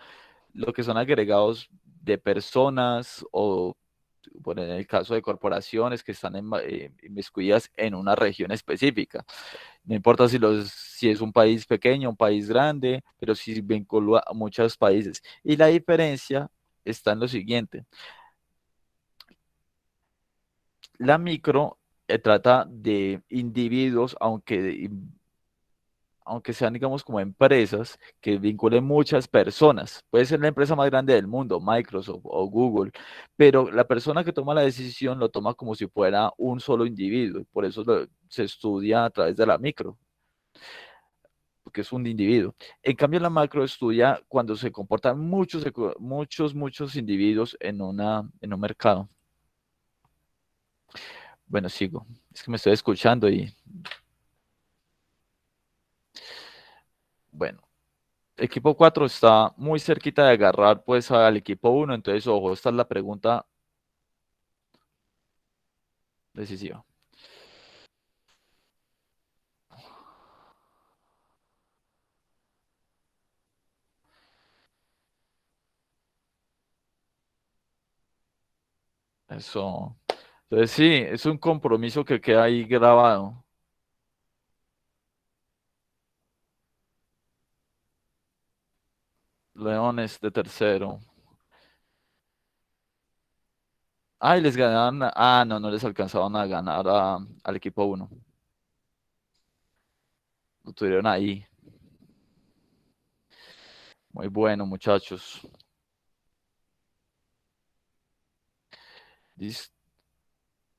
Speaker 1: lo que son agregados de personas o, bueno, en el caso de corporaciones que están inmiscuidas en una región específica. No importa si es un país pequeño, un país grande, pero sí vincula a muchos países. Y la diferencia está en lo siguiente. La micro trata de individuos, aunque sean, digamos, como empresas que vinculen muchas personas. Puede ser la empresa más grande del mundo, Microsoft o Google, pero la persona que toma la decisión lo toma como si fuera un solo individuo. Por eso se estudia a través de la micro, porque es un individuo. En cambio, la macro estudia cuando se comportan muchos individuos en un mercado. Bueno, sigo. Es que me estoy escuchando y, bueno. Equipo 4 está muy cerquita de agarrar pues al equipo 1, entonces ojo, esta es la pregunta decisiva. Eso. Entonces sí, es un compromiso que queda ahí grabado. Leones de tercero. Ay, les ganaron. No, no les alcanzaban a ganar al equipo 1. Lo tuvieron ahí. Muy bueno, muchachos.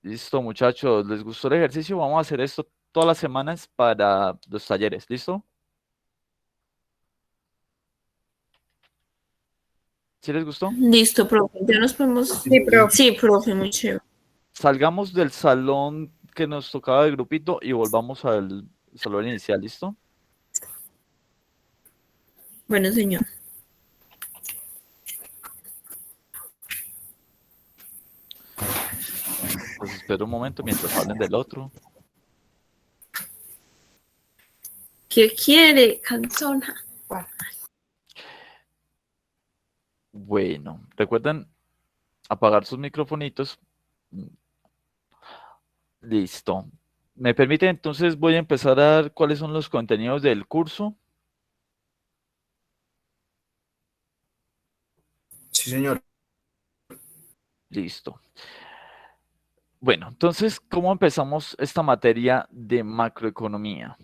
Speaker 1: Listo, muchachos. ¿Les gustó el ejercicio? Vamos a hacer esto todas las semanas para los talleres. ¿Listo? ¿Sí les gustó?
Speaker 11: Listo, profe. Ya nos podemos.
Speaker 6: Sí, profe.
Speaker 11: Sí, profe, muy chévere.
Speaker 1: Salgamos del salón que nos tocaba de grupito y volvamos al salón inicial, ¿listo?
Speaker 11: Bueno, señor.
Speaker 1: Pues espero un momento mientras hablen del otro.
Speaker 11: ¿Qué quiere, canzona?
Speaker 1: Bueno, recuerden apagar sus microfonitos. Listo. ¿Me permite? Entonces voy a empezar a dar cuáles son los contenidos del curso.
Speaker 8: Sí, señor.
Speaker 1: Listo. Bueno, entonces, ¿cómo empezamos esta materia de macroeconomía?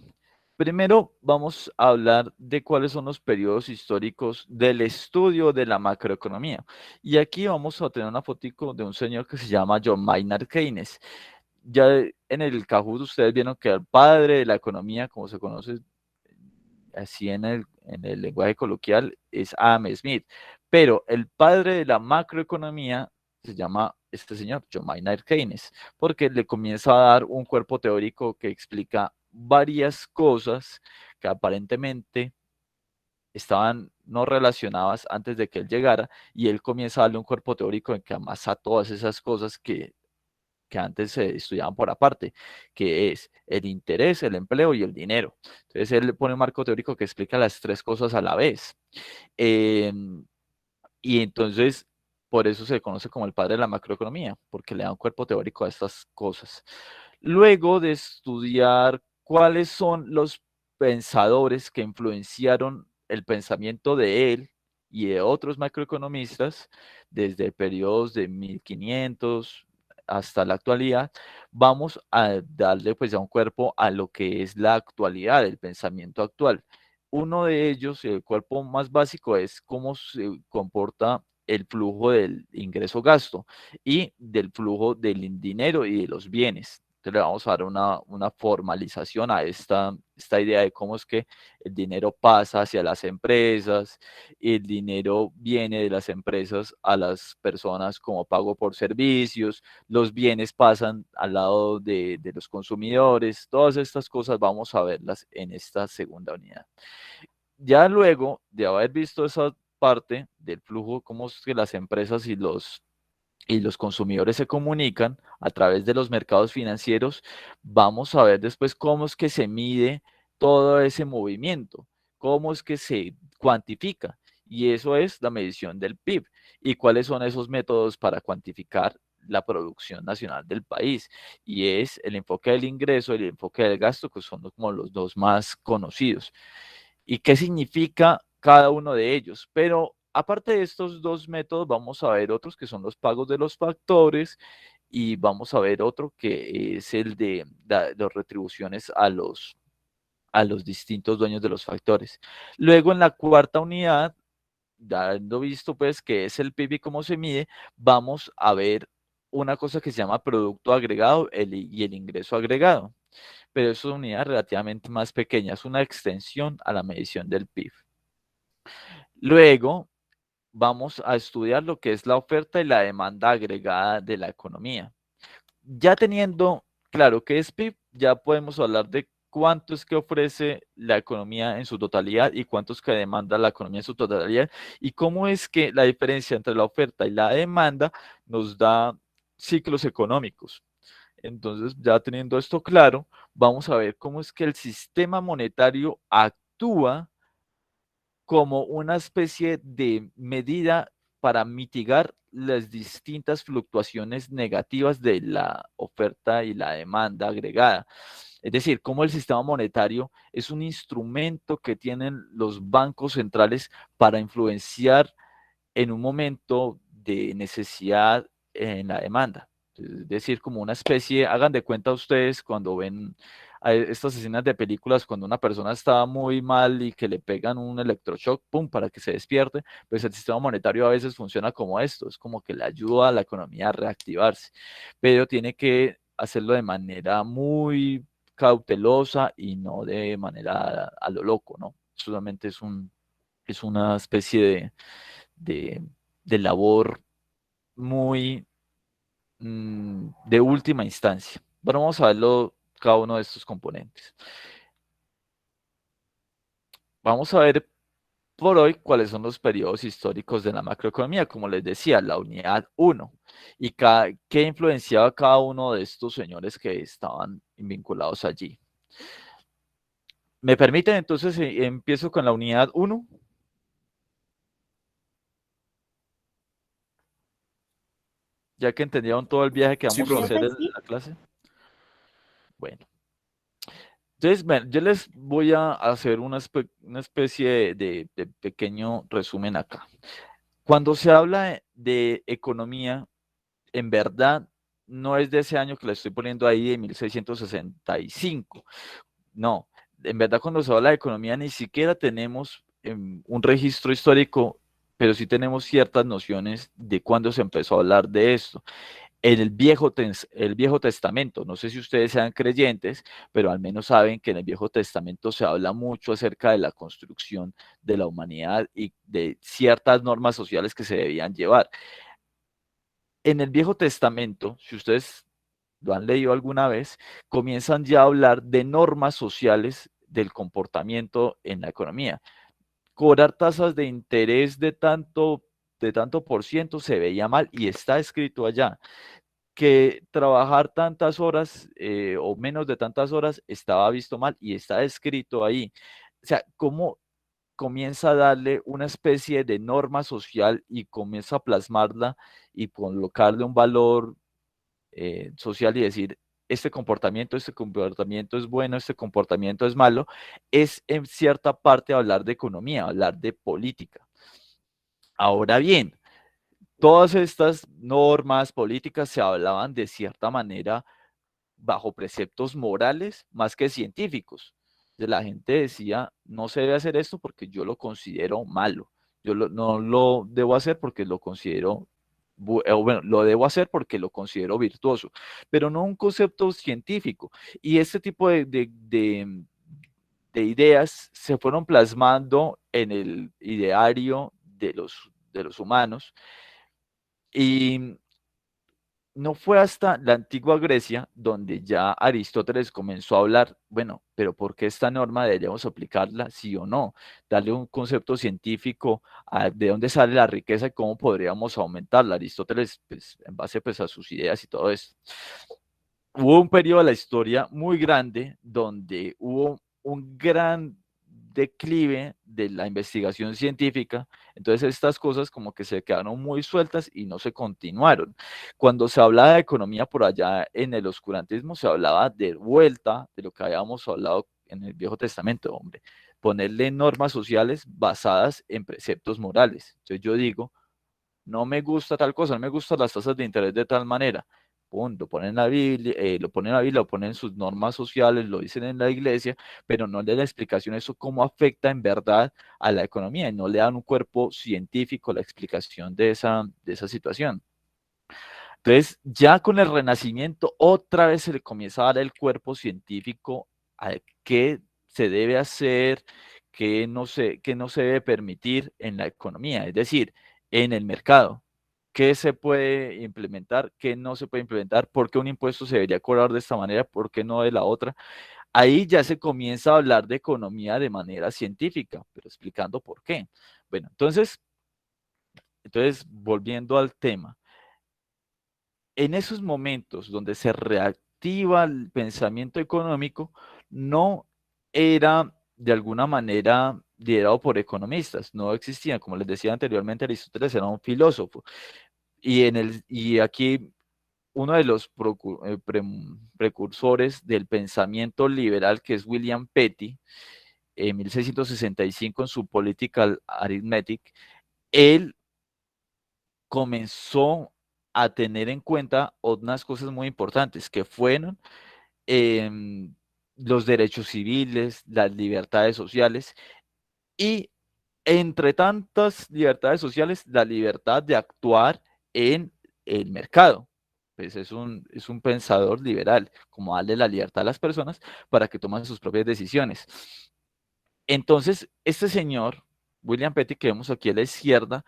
Speaker 1: Primero vamos a hablar de cuáles son los periodos históricos del estudio de la macroeconomía. Y aquí vamos a tener una fotico de un señor que se llama John Maynard Keynes. Ya en el Kahoot ustedes vieron que el padre de la economía, como se conoce así en el lenguaje coloquial, es Adam Smith. Pero el padre de la macroeconomía se llama este señor, John Maynard Keynes, porque le comienza a dar un cuerpo teórico que explica varias cosas que aparentemente estaban no relacionadas antes de que él llegara, y él comienza a darle un cuerpo teórico en que amasa todas esas cosas que antes se estudiaban por aparte, que es el interés, el empleo y el dinero. Entonces él le pone un marco teórico que explica las tres cosas a la vez. Y entonces Por eso se conoce como el padre de la macroeconomía, porque le da un cuerpo teórico a estas cosas. Luego de estudiar cuáles son los pensadores que influenciaron el pensamiento de él y de otros macroeconomistas desde periodos de 1500 hasta la actualidad, vamos a darle pues ya un cuerpo a lo que es la actualidad, el pensamiento actual. Uno de ellos, el cuerpo más básico, es cómo se comporta el flujo del ingreso-gasto y del flujo del dinero y de los bienes. Entonces le vamos a dar una formalización a esta idea de cómo es que el dinero pasa hacia las empresas, el dinero viene de las empresas a las personas como pago por servicios, los bienes pasan al lado de los consumidores, todas estas cosas vamos a verlas en esta segunda unidad. Ya luego de haber visto esa parte del flujo, cómo es que las empresas y los consumidores se comunican a través de los mercados financieros, vamos a ver después cómo es que se mide todo ese movimiento, cómo es que se cuantifica. Y eso es la medición del PIB. ¿Y cuáles son esos métodos para cuantificar la producción nacional del país? Y es el enfoque del ingreso y el enfoque del gasto, que son como los dos más conocidos. ¿Y qué significa cada uno de ellos? Pero aparte de estos dos métodos, vamos a ver otros que son los pagos de los factores y vamos a ver otro que es el de las retribuciones a los distintos dueños de los factores. Luego, en la cuarta unidad, dando visto pues que es el PIB y cómo se mide, vamos a ver una cosa que se llama producto agregado y el ingreso agregado. Pero es una unidad relativamente más pequeña, es una extensión a la medición del PIB. Luego vamos a estudiar lo que es la oferta y la demanda agregada de la economía. Ya teniendo claro qué es PIB, ya podemos hablar de cuánto es que ofrece la economía en su totalidad y cuánto es que demanda la economía en su totalidad y cómo es que la diferencia entre la oferta y la demanda nos da ciclos económicos. Entonces, ya teniendo esto claro, vamos a ver cómo es que el sistema monetario actúa como una especie de medida para mitigar las distintas fluctuaciones negativas de la oferta y la demanda agregada. Es decir, cómo el sistema monetario es un instrumento que tienen los bancos centrales para influenciar en un momento de necesidad en la demanda. Es decir, como una especie, hagan de cuenta ustedes cuando ven estas escenas de películas, cuando una persona está muy mal y que le pegan un electroshock, pum, para que se despierte, pues el sistema monetario a veces funciona como esto, es como que le ayuda a la economía a reactivarse, pero tiene que hacerlo de manera muy cautelosa y no de manera a lo loco, ¿no? Solamente es una especie de labor muy de última instancia. Bueno, vamos a verlo cada uno de estos componentes. Vamos a ver por hoy cuáles son los periodos históricos de la macroeconomía, como les decía, la unidad 1, y qué influenciaba cada uno de estos señores que estaban vinculados allí. ¿Me permiten entonces empiezo con la unidad 1? Ya que entendieron todo el viaje que vamos a hacer en la clase. Bueno. Entonces, yo les voy a hacer una especie de pequeño resumen acá. Cuando se habla de economía, en verdad, no es de ese año que le estoy poniendo ahí de 1665. No, en verdad cuando se habla de economía ni siquiera tenemos un registro histórico, pero sí tenemos ciertas nociones de cuándo se empezó a hablar de esto. En el Viejo Testamento, no sé si ustedes sean creyentes, pero al menos saben que en el Viejo Testamento se habla mucho acerca de la construcción de la humanidad y de ciertas normas sociales que se debían llevar. En el Viejo Testamento, si ustedes lo han leído alguna vez, comienzan ya a hablar de normas sociales del comportamiento en la economía. Cobrar tasas de interés de tanto por ciento se veía mal y está escrito allá. Que trabajar tantas horas o menos de tantas horas estaba visto mal y está escrito ahí. O sea, cómo comienza a darle una especie de norma social y comienza a plasmarla y colocarle un valor social y decir, este comportamiento es bueno, este comportamiento es malo, es en cierta parte hablar de economía, hablar de política. Ahora bien, todas estas normas políticas se hablaban de cierta manera bajo preceptos morales más que científicos. La gente decía, no se debe hacer esto porque yo lo considero malo. No lo debo hacer porque lo considero, bueno, lo debo hacer porque lo considero virtuoso, pero no un concepto científico. Y este tipo de ideas se fueron plasmando en el ideario de los humanos. Y no fue hasta la antigua Grecia donde ya Aristóteles comenzó a hablar, bueno, pero ¿por qué esta norma deberíamos aplicarla, sí o no? Darle un concepto científico a de dónde sale la riqueza y cómo podríamos aumentarla. Aristóteles, pues, en base pues, a sus ideas y todo esto. Hubo un periodo de la historia muy grande donde hubo un gran declive de la investigación científica, entonces estas cosas como que se quedaron muy sueltas y no se continuaron. Cuando se hablaba de economía por allá en el oscurantismo, se hablaba de vuelta de lo que habíamos hablado en el Viejo Testamento, hombre, ponerle normas sociales basadas en preceptos morales. Entonces yo digo, no me gusta tal cosa, no me gustan las tasas de interés de tal manera. Punto, ponen la Biblia, lo ponen en la Biblia, lo ponen en sus normas sociales, lo dicen en la iglesia, pero no le dan la explicación eso cómo afecta en verdad a la economía y no le dan un cuerpo científico la explicación de esa situación. Entonces, ya con el Renacimiento, otra vez se le comienza a dar el cuerpo científico a qué se debe hacer, qué no se debe permitir en la economía, es decir, en el mercado. ¿Qué se puede implementar? ¿Qué no se puede implementar? ¿Por qué un impuesto se debería cobrar de esta manera? ¿Por qué no de la otra? Ahí ya se comienza a hablar de economía de manera científica, pero explicando por qué. Bueno, entonces volviendo al tema, en esos momentos donde se reactiva el pensamiento económico, no era de alguna manera liderado por economistas, no existían, como les decía anteriormente, Aristóteles era un filósofo, y aquí uno de los precursores del pensamiento liberal, que es William Petty, en 1665 en su Political Arithmetic, él comenzó a tener en cuenta unas cosas muy importantes, que fueron los derechos civiles, las libertades sociales y, entre tantas libertades sociales, la libertad de actuar en el mercado. Pues es un pensador liberal, como darle la libertad a las personas para que tomen sus propias decisiones. Entonces, este señor, William Petty, que vemos aquí a la izquierda,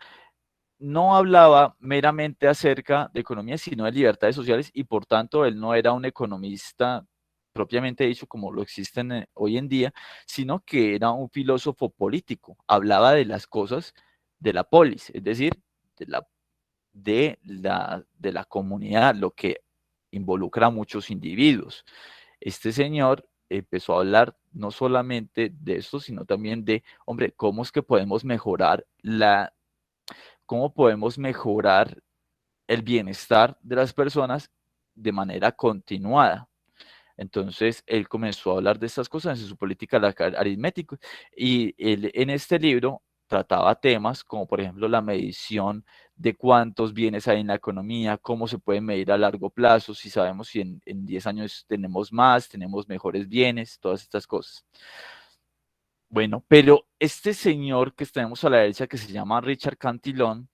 Speaker 1: no hablaba meramente acerca de economía, sino de libertades sociales, y por tanto él no era un economista propiamente dicho como lo existen hoy en día, sino que era un filósofo político. Hablaba de las cosas de la polis, es decir, de la comunidad, lo que involucra a muchos individuos. Este señor empezó a hablar no solamente de esto, sino también de, hombre, cómo es que podemos mejorar cómo podemos mejorar el bienestar de las personas de manera continuada. Entonces, él comenzó a hablar de estas cosas en su política aritmética, y él, en este libro trataba temas como, por ejemplo, la medición de cuántos bienes hay en la economía, cómo se puede medir a largo plazo, si sabemos si en 10 años tenemos más, tenemos mejores bienes, todas estas cosas. Bueno, pero este señor que tenemos a la derecha, que se llama Richard Cantillon,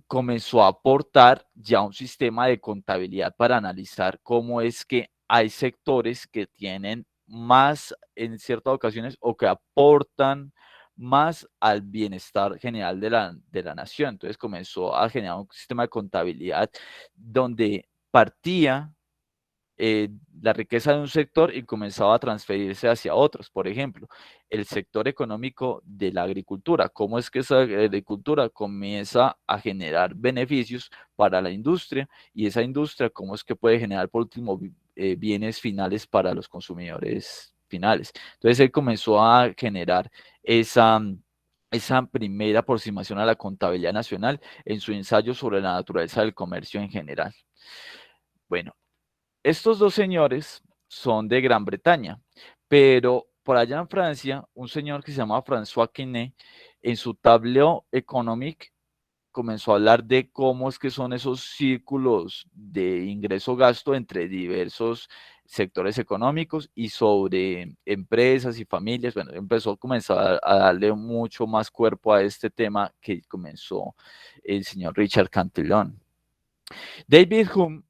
Speaker 1: comenzó a aportar ya un sistema de contabilidad para analizar cómo es que hay sectores que tienen más en ciertas ocasiones o que aportan más al bienestar general de la nación. Entonces comenzó a generar un sistema de contabilidad donde partía la riqueza de un sector y comenzaba a transferirse hacia otros. Por ejemplo, el sector económico de la agricultura. ¿Cómo es que esa agricultura comienza a generar beneficios para la industria? Y esa industria, ¿cómo es que puede generar, por último, bienes finales para los consumidores finales. Entonces él comenzó a generar esa primera aproximación a la contabilidad nacional en su ensayo sobre la naturaleza del comercio en general. Bueno, estos dos señores son de Gran Bretaña, pero por allá en Francia, un señor que se llama François Quesnay, en su Tableau économique, comenzó a hablar de cómo es que son esos círculos de ingreso-gasto entre diversos sectores económicos y sobre empresas y familias. Bueno, empezó a comenzar a darle mucho más cuerpo a este tema que comenzó el señor Richard Cantillon. David Hume,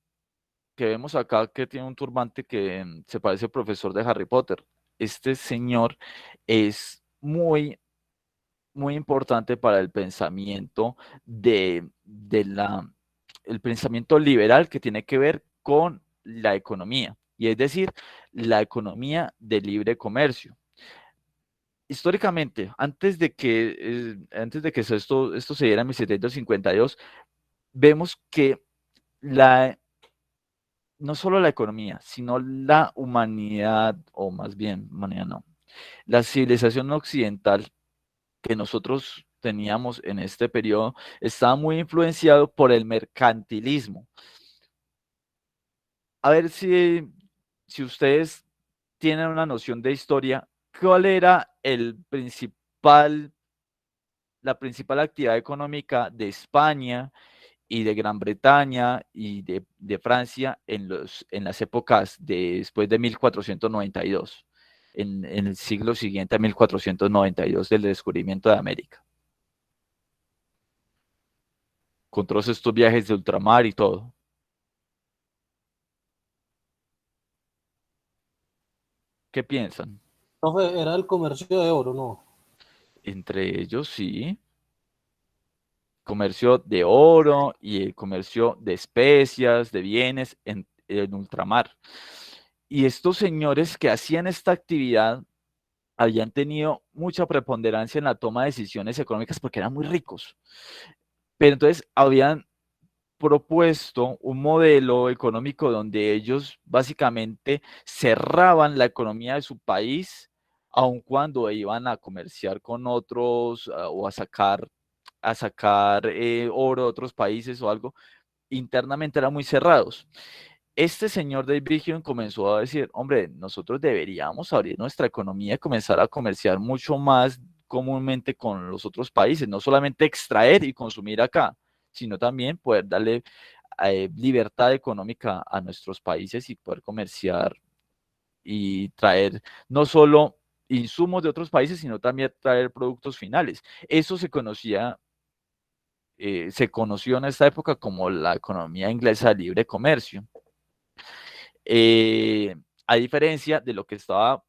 Speaker 1: que vemos acá que tiene un turbante que se parece al profesor de Harry Potter. Este señor es muy importante para el pensamiento el pensamiento liberal que tiene que ver con la economía, y es decir, la economía de libre comercio. Históricamente, antes de que esto se diera en 1752, vemos que no solo la economía, sino la humanidad, o más bien, humanidad no, la civilización occidental que nosotros teníamos en este periodo estaba muy influenciado por el mercantilismo. A ver si ustedes tienen una noción de historia, ¿cuál era la principal actividad económica de España y de Gran Bretaña y de Francia en las épocas después de 1492, en el siglo siguiente a 1492 del descubrimiento de América? Con todos estos viajes de ultramar y todo. ¿Qué piensan?
Speaker 12: Profe, era el comercio de oro, ¿no?
Speaker 1: Entre ellos, sí. Comercio de oro y el comercio de especias, de bienes en ultramar. Y estos señores que hacían esta actividad habían tenido mucha preponderancia en la toma de decisiones económicas porque eran muy ricos. Pero entonces habían propuesto un modelo económico donde ellos básicamente cerraban la economía de su país, aun cuando iban a comerciar con otros o a sacar oro de otros países o algo, internamente eran muy cerrados. Este señor David Hume comenzó a decir, hombre, nosotros deberíamos abrir nuestra economía y comenzar a comerciar mucho más comúnmente con los otros países, no solamente extraer y consumir acá, sino también poder darle libertad económica a nuestros países y poder comerciar y traer no solo insumos de otros países, sino también traer productos finales. Eso se conoció en esta época como la economía inglesa de libre comercio. A diferencia de lo que estaba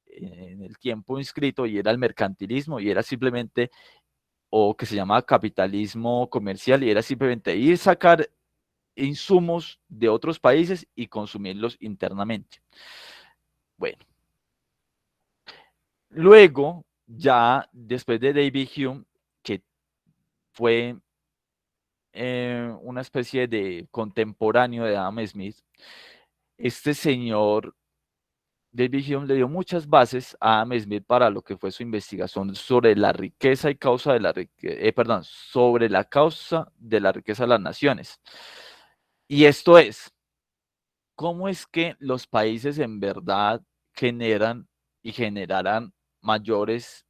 Speaker 1: en el tiempo inscrito y era el mercantilismo y era simplemente, o que se llamaba capitalismo comercial, y era simplemente ir a sacar insumos de otros países y consumirlos internamente. Bueno, luego, ya después de David Hume, que fue una especie de contemporáneo de Adam Smith, este señor David Hume le dio muchas bases a Adam Smith para lo que fue su investigación sobre la riqueza y causa de la sobre la causa de la riqueza de las naciones. Y esto es, ¿cómo es que los países en verdad generan y generarán mayores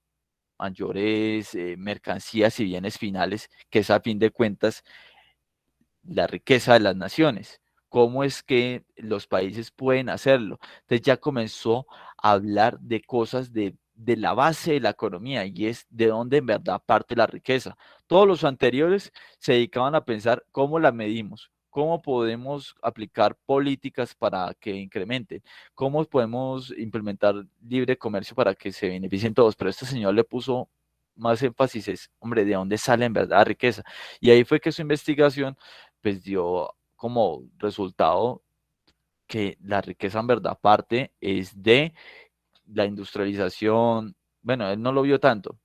Speaker 1: mercancías y bienes finales, que es a fin de cuentas la riqueza de las naciones? ¿Cómo es que los países pueden hacerlo? Entonces ya comenzó a hablar de cosas de la base de la economía, y es de dónde en verdad parte la riqueza. Todos los anteriores se dedicaban a pensar cómo la medimos, cómo podemos aplicar políticas para que incremente, cómo podemos implementar libre comercio para que se beneficien todos, pero este señor le puso más énfasis, es, hombre, ¿de dónde sale en verdad la riqueza? Y ahí fue que su investigación pues dio como resultado que la riqueza en verdad parte es de la industrialización. Bueno, él no lo vio tanto,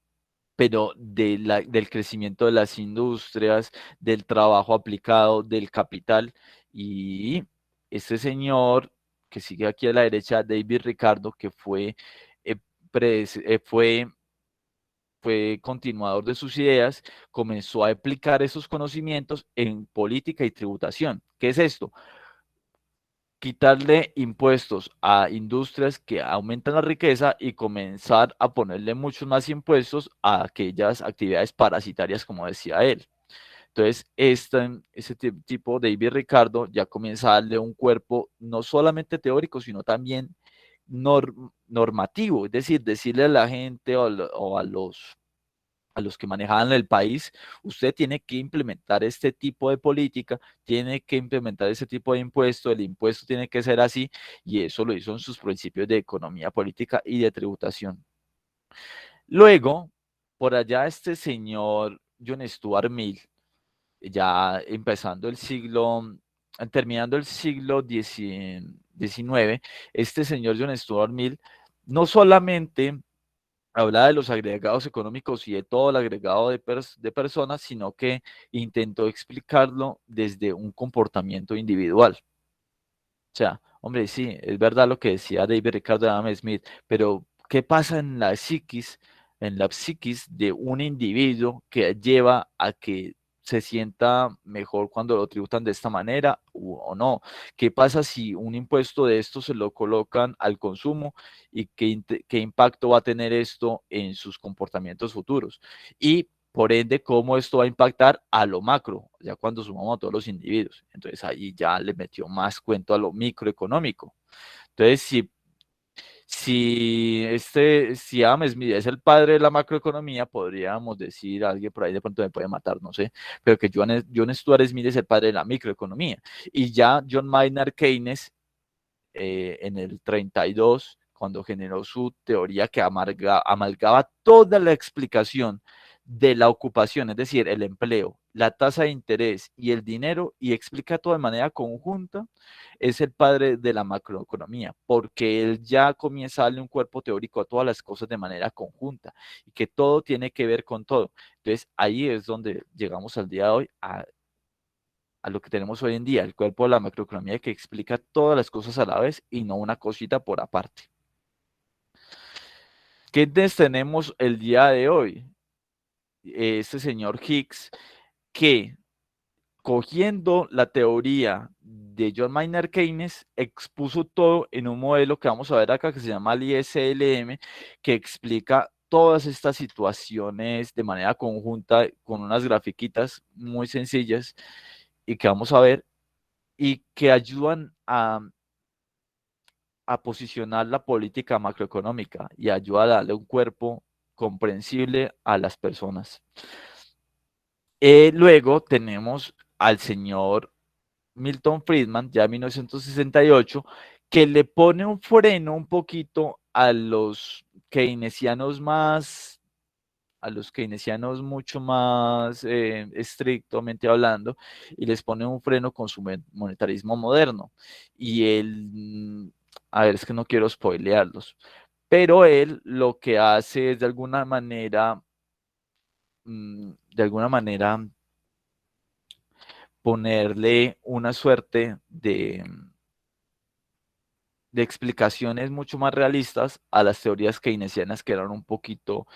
Speaker 1: pero del crecimiento de las industrias, del trabajo aplicado, del capital. Y este señor que sigue aquí a la derecha, David Ricardo, que eh, fue continuador de sus ideas, comenzó a aplicar esos conocimientos en política y tributación. ¿Qué es esto? Quitarle impuestos a industrias que aumentan la riqueza y comenzar a ponerle muchos más impuestos a aquellas actividades parasitarias, como decía él. Entonces, ese tipo, David Ricardo, ya comienza a darle un cuerpo no solamente teórico, sino también normativo, es decir, decirle a la gente o a los que manejaban el país, usted tiene que implementar este tipo de política, tiene que implementar ese tipo de impuesto, el impuesto tiene que ser así, y eso lo hizo en sus principios de economía política y de tributación. Luego, por allá este señor John Stuart Mill, ya terminando el siglo XIX, este señor John Stuart Mill no solamente hablaba de los agregados económicos y de todo el agregado de personas, sino que intentó explicarlo desde un comportamiento individual. O sea, hombre, sí, es verdad lo que decía David Ricardo de Adam Smith, pero ¿qué pasa en la psiquis de un individuo que lleva a que se sienta mejor cuando lo tributan de esta manera o no? ¿Qué pasa si un impuesto de esto se lo colocan al consumo y qué impacto va a tener esto en sus comportamientos futuros? Y por ende, cómo esto va a impactar a lo macro, ya cuando sumamos a todos los individuos. Entonces ahí ya le metió más cuento a lo microeconómico. Entonces, si Adam Smith es el padre de la macroeconomía, podríamos decir, alguien por ahí de pronto me puede matar, no sé, pero que John Stuart Smith es el padre de la microeconomía. Y ya John Maynard Keynes, en el 32, cuando generó su teoría que amalgaba toda la explicación de la ocupación, es decir, el empleo, la tasa de interés y el dinero, y explica todo de manera conjunta, es el padre de la macroeconomía, porque él ya comienza a darle un cuerpo teórico a todas las cosas de manera conjunta, y que todo tiene que ver con todo. Entonces, ahí es donde llegamos al día de hoy a lo que tenemos hoy en día, el cuerpo de la macroeconomía que explica todas las cosas a la vez y no una cosita por aparte. ¿Qué tenemos el día de hoy? Este señor Higgs, que cogiendo la teoría de John Maynard Keynes, expuso todo en un modelo que vamos a ver acá, que se llama el ISLM, que explica todas estas situaciones de manera conjunta con unas grafiquitas muy sencillas y que vamos a ver y que ayudan a posicionar la política macroeconómica y ayuda a darle un cuerpo comprensible a las personas. Luego tenemos al señor Milton Friedman, ya en 1968, que le pone un freno un poquito a los keynesianos mucho más estrictamente hablando, y les pone un freno con su monetarismo moderno. Y él, a ver, es que no quiero spoilearlos, pero él lo que hace es de alguna manera ponerle una suerte de explicaciones mucho más realistas a las teorías keynesianas, que eran un poquito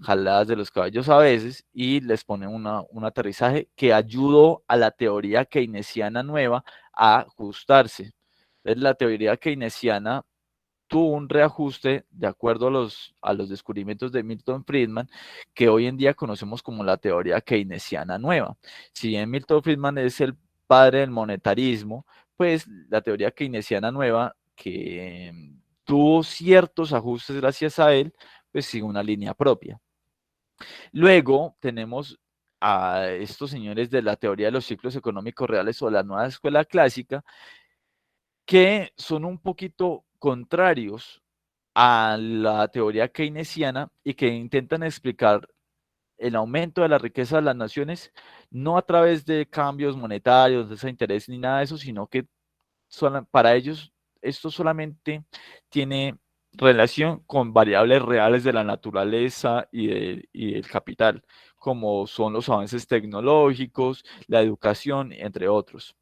Speaker 1: jaladas de los caballos a veces, y les pone un aterrizaje que ayudó a la teoría keynesiana nueva a ajustarse. Entonces, la teoría keynesiana tuvo un reajuste de acuerdo a los descubrimientos de Milton Friedman, que hoy en día conocemos como la teoría keynesiana nueva. Si bien Milton Friedman es el padre del monetarismo, pues la teoría keynesiana nueva, que tuvo ciertos ajustes gracias a él, pues sigue una línea propia. Luego tenemos a estos señores de la teoría de los ciclos económicos reales o la nueva escuela clásica, que son un poquito contrarios a la teoría keynesiana y que intentan explicar el aumento de la riqueza de las naciones no a través de cambios monetarios, de ese interés ni nada de eso, sino que para ellos esto solamente tiene relación con variables reales de la naturaleza y del capital, como son los avances tecnológicos, la educación, entre otros.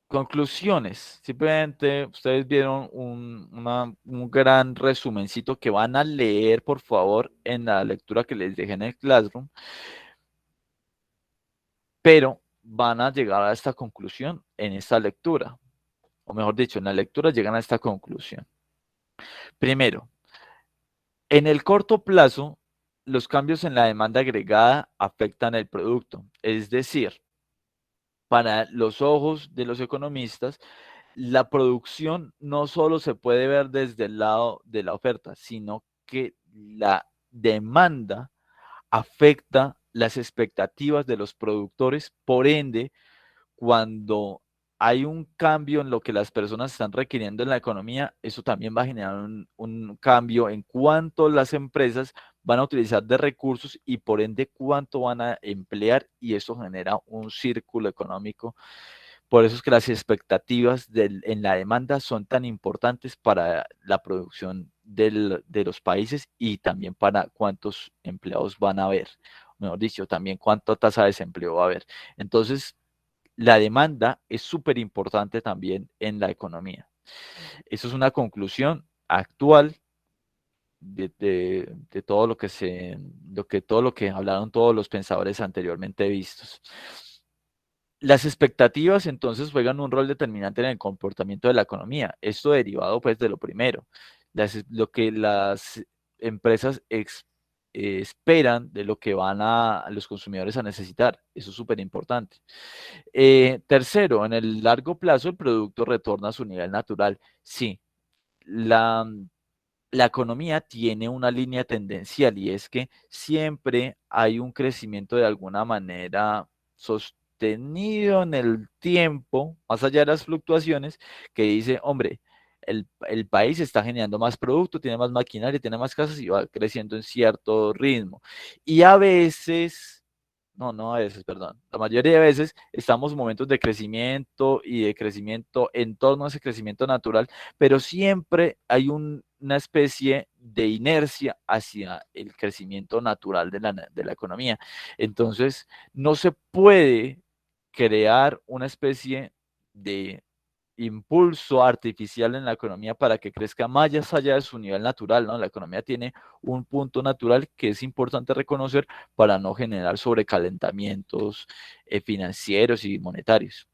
Speaker 1: Conclusiones. Simplemente ustedes vieron un gran resumencito que van a leer, por favor, en la lectura que les dejé en el Classroom, pero van a llegar a esta conclusión en esta lectura, o mejor dicho, en la lectura llegan a esta conclusión. Primero, en el corto plazo, los cambios en la demanda agregada afectan el producto, es decir, para los ojos de los economistas, la producción no solo se puede ver desde el lado de la oferta, sino que la demanda afecta las expectativas de los productores, por ende, cuando hay un cambio en lo que las personas están requiriendo en la economía, eso también va a generar un cambio en cuánto las empresas van a utilizar de recursos y por ende cuánto van a emplear, y eso genera un círculo económico. Por eso es que las expectativas en la demanda son tan importantes para la producción de los países y también para cuántos empleados van a haber. Mejor dicho, también cuánta tasa de desempleo va a haber. Entonces, la demanda es súper importante también en la economía. Eso es una conclusión actual de todo lo que todo lo que hablaron todos los pensadores anteriormente vistos. Las expectativas entonces juegan un rol determinante en el comportamiento de la economía. Esto derivado pues de lo primero, lo que las empresas esperan de lo que van a los consumidores a necesitar. Eso es súper importante. Tercero, en el largo plazo el producto retorna a su nivel natural. Sí, la economía tiene una línea tendencial y es que siempre hay un crecimiento de alguna manera sostenido en el tiempo, más allá de las fluctuaciones, que dice, hombre, el país está generando más producto, tiene más maquinaria, tiene más casas y va creciendo en cierto ritmo. Y a veces, no a veces, perdón, la mayoría de veces estamos en momentos de crecimiento y de crecimiento en torno a ese crecimiento natural, pero siempre hay una especie de inercia hacia el crecimiento natural de la economía. Entonces, no se puede crear una especie de impulso artificial en la economía para que crezca más allá de su nivel natural, ¿no? La economía tiene un punto natural que es importante reconocer para no generar sobrecalentamientos financieros y monetarios.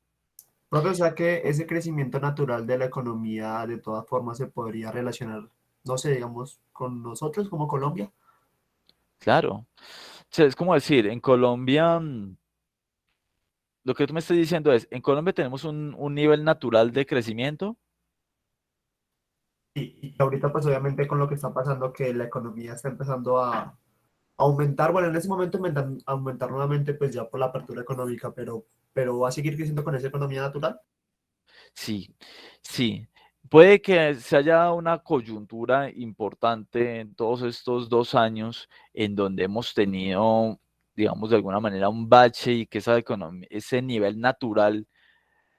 Speaker 5: Profe, o sea que ese crecimiento natural de la economía de todas formas se podría relacionar, no sé, digamos, con nosotros como Colombia.
Speaker 1: Claro. O sea, es como decir, en Colombia, lo que tú me estás diciendo es, en Colombia tenemos un nivel natural de crecimiento.
Speaker 5: Y ahorita pues obviamente con lo que está pasando que la economía está empezando a aumentar, bueno, en ese momento aumentar nuevamente pues ya por la apertura económica, pero va a seguir creciendo con esa economía natural.
Speaker 1: Sí, sí. Puede que se haya dado una coyuntura importante en todos estos 2 años en donde hemos tenido, digamos, de alguna manera un bache y que ese nivel natural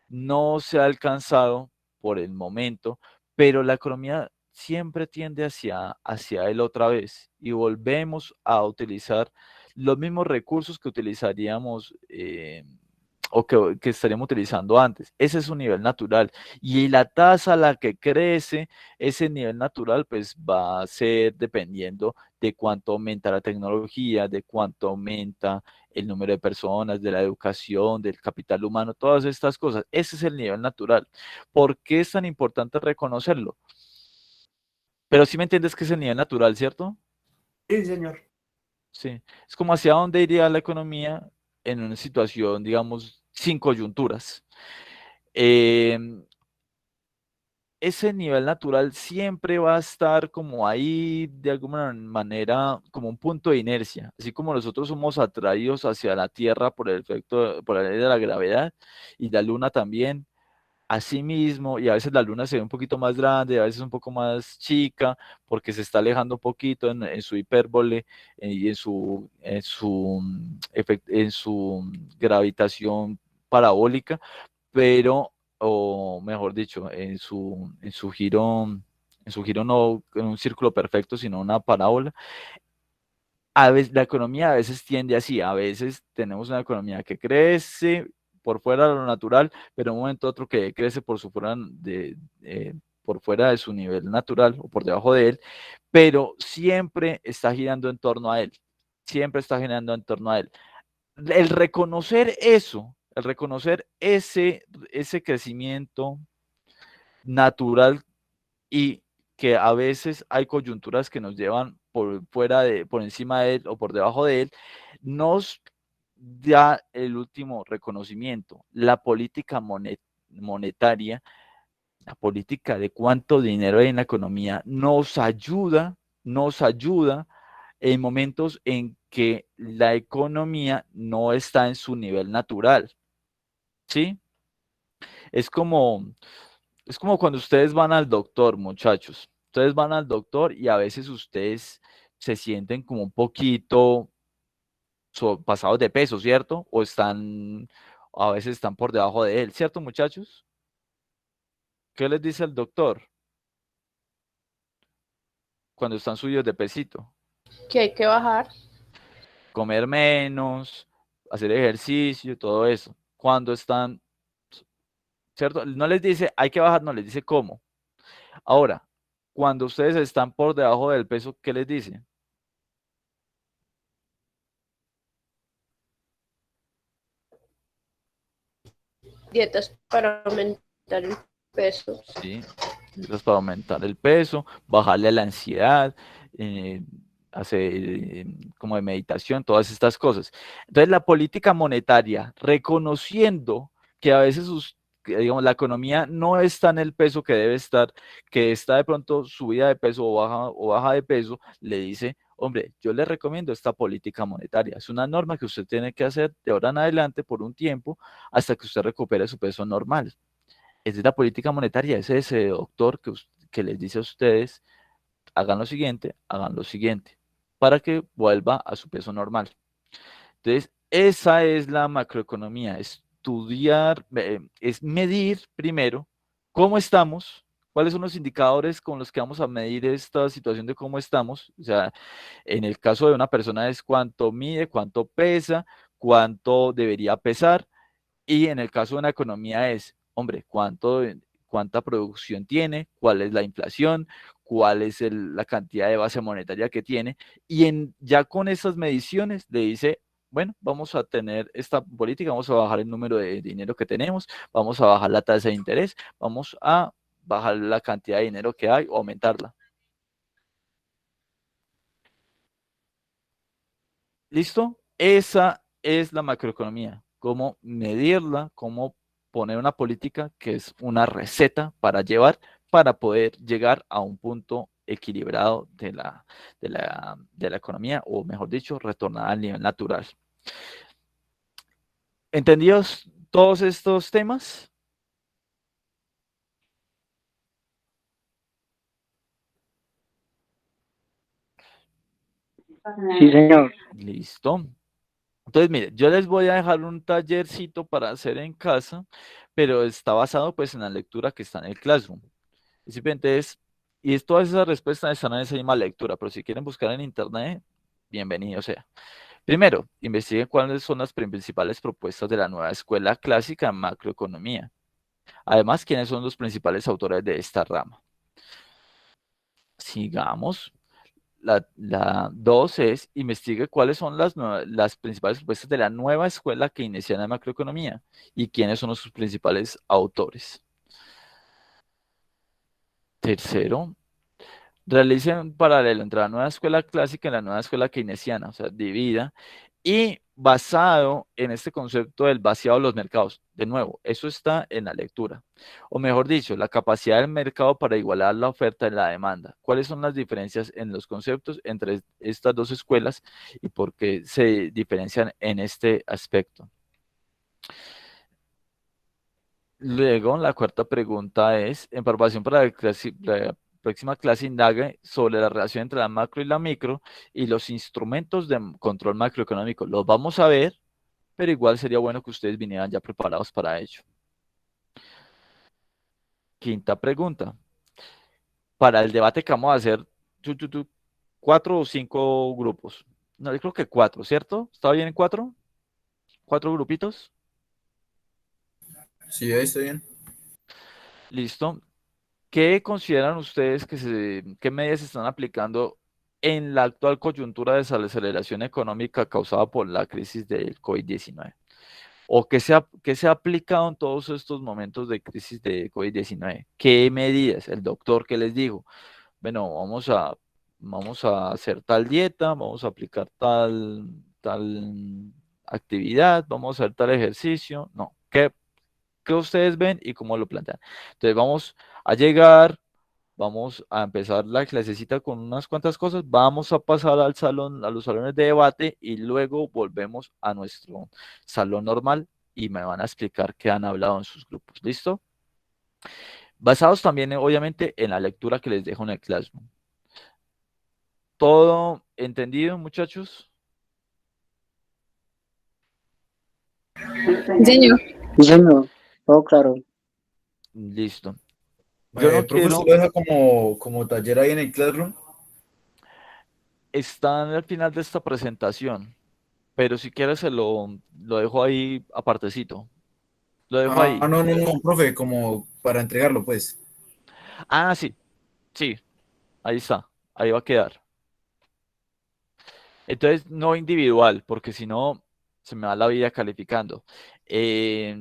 Speaker 1: no se ha alcanzado por el momento, pero la economía siempre tiende hacia él otra vez y volvemos a utilizar los mismos recursos que utilizaríamos o que estaríamos utilizando antes. Ese es un nivel natural. Y la tasa a la que crece ese nivel natural, pues va a ser dependiendo de cuánto aumenta la tecnología, de cuánto aumenta el número de personas, de la educación, del capital humano, todas estas cosas. Ese es el nivel natural. ¿Por qué es tan importante reconocerlo? Pero sí me entiendes que es el nivel natural, ¿cierto?
Speaker 5: Sí, señor.
Speaker 1: Sí. Es como hacia dónde iría la economía en una situación, digamos, sin coyunturas. Ese nivel natural siempre va a estar como ahí de alguna manera como un punto de inercia, así como nosotros somos atraídos hacia la Tierra por el efecto, por la ley de la gravedad y la Luna también, así mismo, y a veces la Luna se ve un poquito más grande, a veces un poco más chica, porque se está alejando un poquito en su hipérbole y en su gravitación parabólica, pero, o mejor dicho, en su giro no en un círculo perfecto, sino una parábola. A veces, la economía a veces tiende así, a veces tenemos una economía que crece, por fuera de lo natural, pero en un momento otro que crece por fuera de su nivel natural o por debajo de él, pero siempre está girando en torno a él, siempre está girando en torno a él. El reconocer eso, el reconocer ese crecimiento natural y que a veces hay coyunturas que nos llevan por encima de él o por debajo de él, nos da el último reconocimiento. La política monetaria, la política de cuánto dinero hay en la economía, nos ayuda en momentos en que la economía no está en su nivel natural, ¿sí? Es como cuando ustedes van al doctor, muchachos. Ustedes van al doctor y a veces ustedes se sienten como un poquito pasados de peso, ¿cierto? A veces están por debajo de él, ¿cierto, muchachos? ¿Qué les dice el doctor cuando están subidos de pesito?
Speaker 11: Que hay que bajar.
Speaker 1: Comer menos, hacer ejercicio, todo eso. Cuando están, ¿cierto? No les dice hay que bajar, no les dice cómo. Ahora, cuando ustedes están por debajo del peso, ¿qué les dice?
Speaker 11: Dietas para aumentar el peso.
Speaker 1: Sí, dietas para aumentar el peso, bajarle a la ansiedad, hacer como de meditación, todas estas cosas. Entonces, la política monetaria, reconociendo que a veces que, digamos, la economía no está en el peso que debe estar, que está de pronto subida de peso o baja de peso, le dice, hombre, yo le recomiendo esta política monetaria. Es una norma que usted tiene que hacer de ahora en adelante por un tiempo hasta que usted recupere su peso normal. Esa es la política monetaria, es ese doctor que les dice a ustedes, hagan lo siguiente, para que vuelva a su peso normal. Entonces, esa es la macroeconomía, estudiar, es medir primero cómo estamos, cuáles son los indicadores con los que vamos a medir esta situación de cómo estamos. O sea, en el caso de una persona es cuánto mide, cuánto pesa, cuánto debería pesar. Y en el caso de una economía es, hombre, cuánta producción tiene, cuál es la inflación, cuál es la cantidad de base monetaria que tiene. Y ya con esas mediciones le dice, bueno, vamos a tener esta política, vamos a bajar el número de dinero que tenemos, vamos a bajar la tasa de interés, vamos a bajar la cantidad de dinero que hay o aumentarla. ¿Listo? Esa es la macroeconomía. Cómo medirla, cómo poner una política que es una receta para poder llegar a un punto equilibrado de la economía, o mejor dicho, retornar al nivel natural. ¿Entendidos todos estos temas?
Speaker 2: Sí, señor.
Speaker 1: Listo. Entonces, mire, yo les voy a dejar un tallercito para hacer en casa, pero está basado pues en la lectura que está en el Classroom. Y simplemente todas esas respuestas están en esa misma lectura, pero si quieren buscar en internet, bienvenido sea. Primero, investiguen cuáles son las principales propuestas de la nueva escuela clásica en macroeconomía. Además, quiénes son los principales autores de esta rama. Sigamos. La 2 es, investigue cuáles son las principales propuestas de la nueva escuela que inicia en la macroeconomía y quiénes son sus principales autores. Tercero, realicen un paralelo entre la nueva escuela clásica y la nueva escuela keynesiana, o sea, divida, y basado en este concepto del vaciado de los mercados. De nuevo, eso está en la lectura. O mejor dicho, la capacidad del mercado para igualar la oferta y la demanda. ¿Cuáles son las diferencias en los conceptos entre estas dos escuelas y por qué se diferencian en este aspecto? Luego, la cuarta pregunta es, en preparación para la próxima clase, indague sobre la relación entre la macro y la micro y los instrumentos de control macroeconómico. Los vamos a ver, pero igual sería bueno que ustedes vinieran ya preparados para ello. Quinta pregunta. Para el debate que vamos a hacer, 4 o 5 grupos. No, yo creo que 4, ¿cierto? ¿Está bien en 4? ¿4 grupitos?
Speaker 8: Sí, ahí está bien.
Speaker 1: Listo. ¿Qué consideran ustedes qué medidas se están aplicando en la actual coyuntura de desaceleración económica causada por la crisis del COVID-19? ¿O qué se ha aplicado en todos estos momentos de crisis de COVID-19? ¿Qué medidas? El doctor que les dijo, bueno, vamos a hacer tal dieta, vamos a aplicar tal actividad, vamos a hacer tal ejercicio. No, ¿qué ustedes ven y cómo lo plantean? Entonces vamos a llegar. Vamos a empezar la clasecita con unas cuantas cosas. Vamos a pasar al salón, a los salones de debate y luego volvemos a nuestro salón normal y me van a explicar qué han hablado en sus grupos. ¿Listo? Basados también, obviamente, en la lectura que les dejo en el Classroom. ¿Todo entendido, muchachos?
Speaker 6: Señor.
Speaker 2: Sí, señor. Todo claro.
Speaker 1: Listo. Yo no
Speaker 8: Profe, ¿usted
Speaker 1: quiero.
Speaker 8: lo deja como taller ahí en el Classroom?
Speaker 1: Están al final de esta presentación, pero si quieres se lo dejo ahí apartecito. Lo dejo
Speaker 8: Ah,
Speaker 1: ahí.
Speaker 8: no, no, no, profe, como para entregarlo, pues.
Speaker 1: Ah, sí, sí, ahí está. Ahí va a quedar. Entonces, no individual, porque si no, se me va la vida calificando. Eh,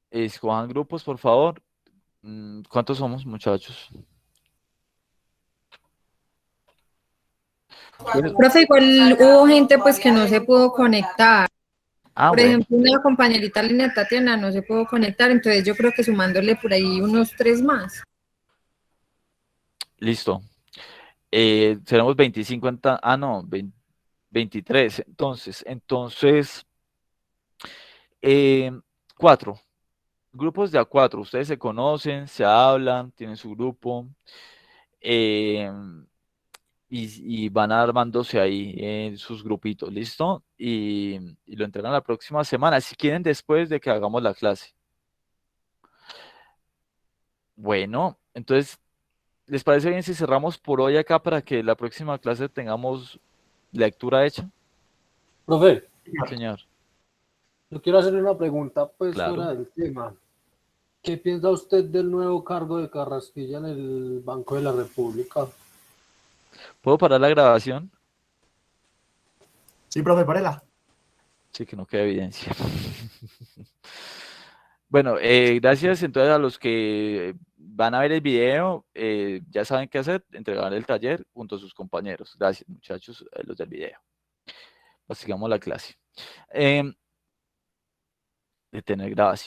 Speaker 1: Escojan grupos, por favor. ¿Cuántos somos, muchachos? Bueno,
Speaker 6: Profe, igual hubo gente pues que no se pudo conectar. Por
Speaker 1: bueno,
Speaker 6: ejemplo, una compañerita Lina Tatiana no se pudo conectar, entonces yo creo que sumándole por ahí unos 3 más.
Speaker 1: listo. Seremos 25 no, 23. Entonces, eh, 4. Grupos de a 4. Ustedes se conocen, se hablan, tienen su grupo. eh, y van armándose ahí en sus grupitos, ¿listo? Y lo entregan la próxima semana, si quieren después de que hagamos la clase. Bueno, entonces, ¿les parece bien si cerramos por hoy acá para que la próxima clase tengamos lectura hecha?
Speaker 12: Profe,
Speaker 1: Señor,
Speaker 12: yo quiero hacerle una pregunta pues
Speaker 1: claro.
Speaker 12: fuera del tema. ¿Qué piensa usted del nuevo cargo de Carrasquilla en el Banco de la República?
Speaker 1: ¿Puedo parar la grabación?
Speaker 5: Sí, profe, parela.
Speaker 1: Sí, que no quede evidencia. Bueno, gracias entonces a los que van a ver el video, ya saben qué hacer, entregar el taller junto a sus compañeros. Gracias, muchachos, los del video. Pues sigamos la clase. Detener grabación.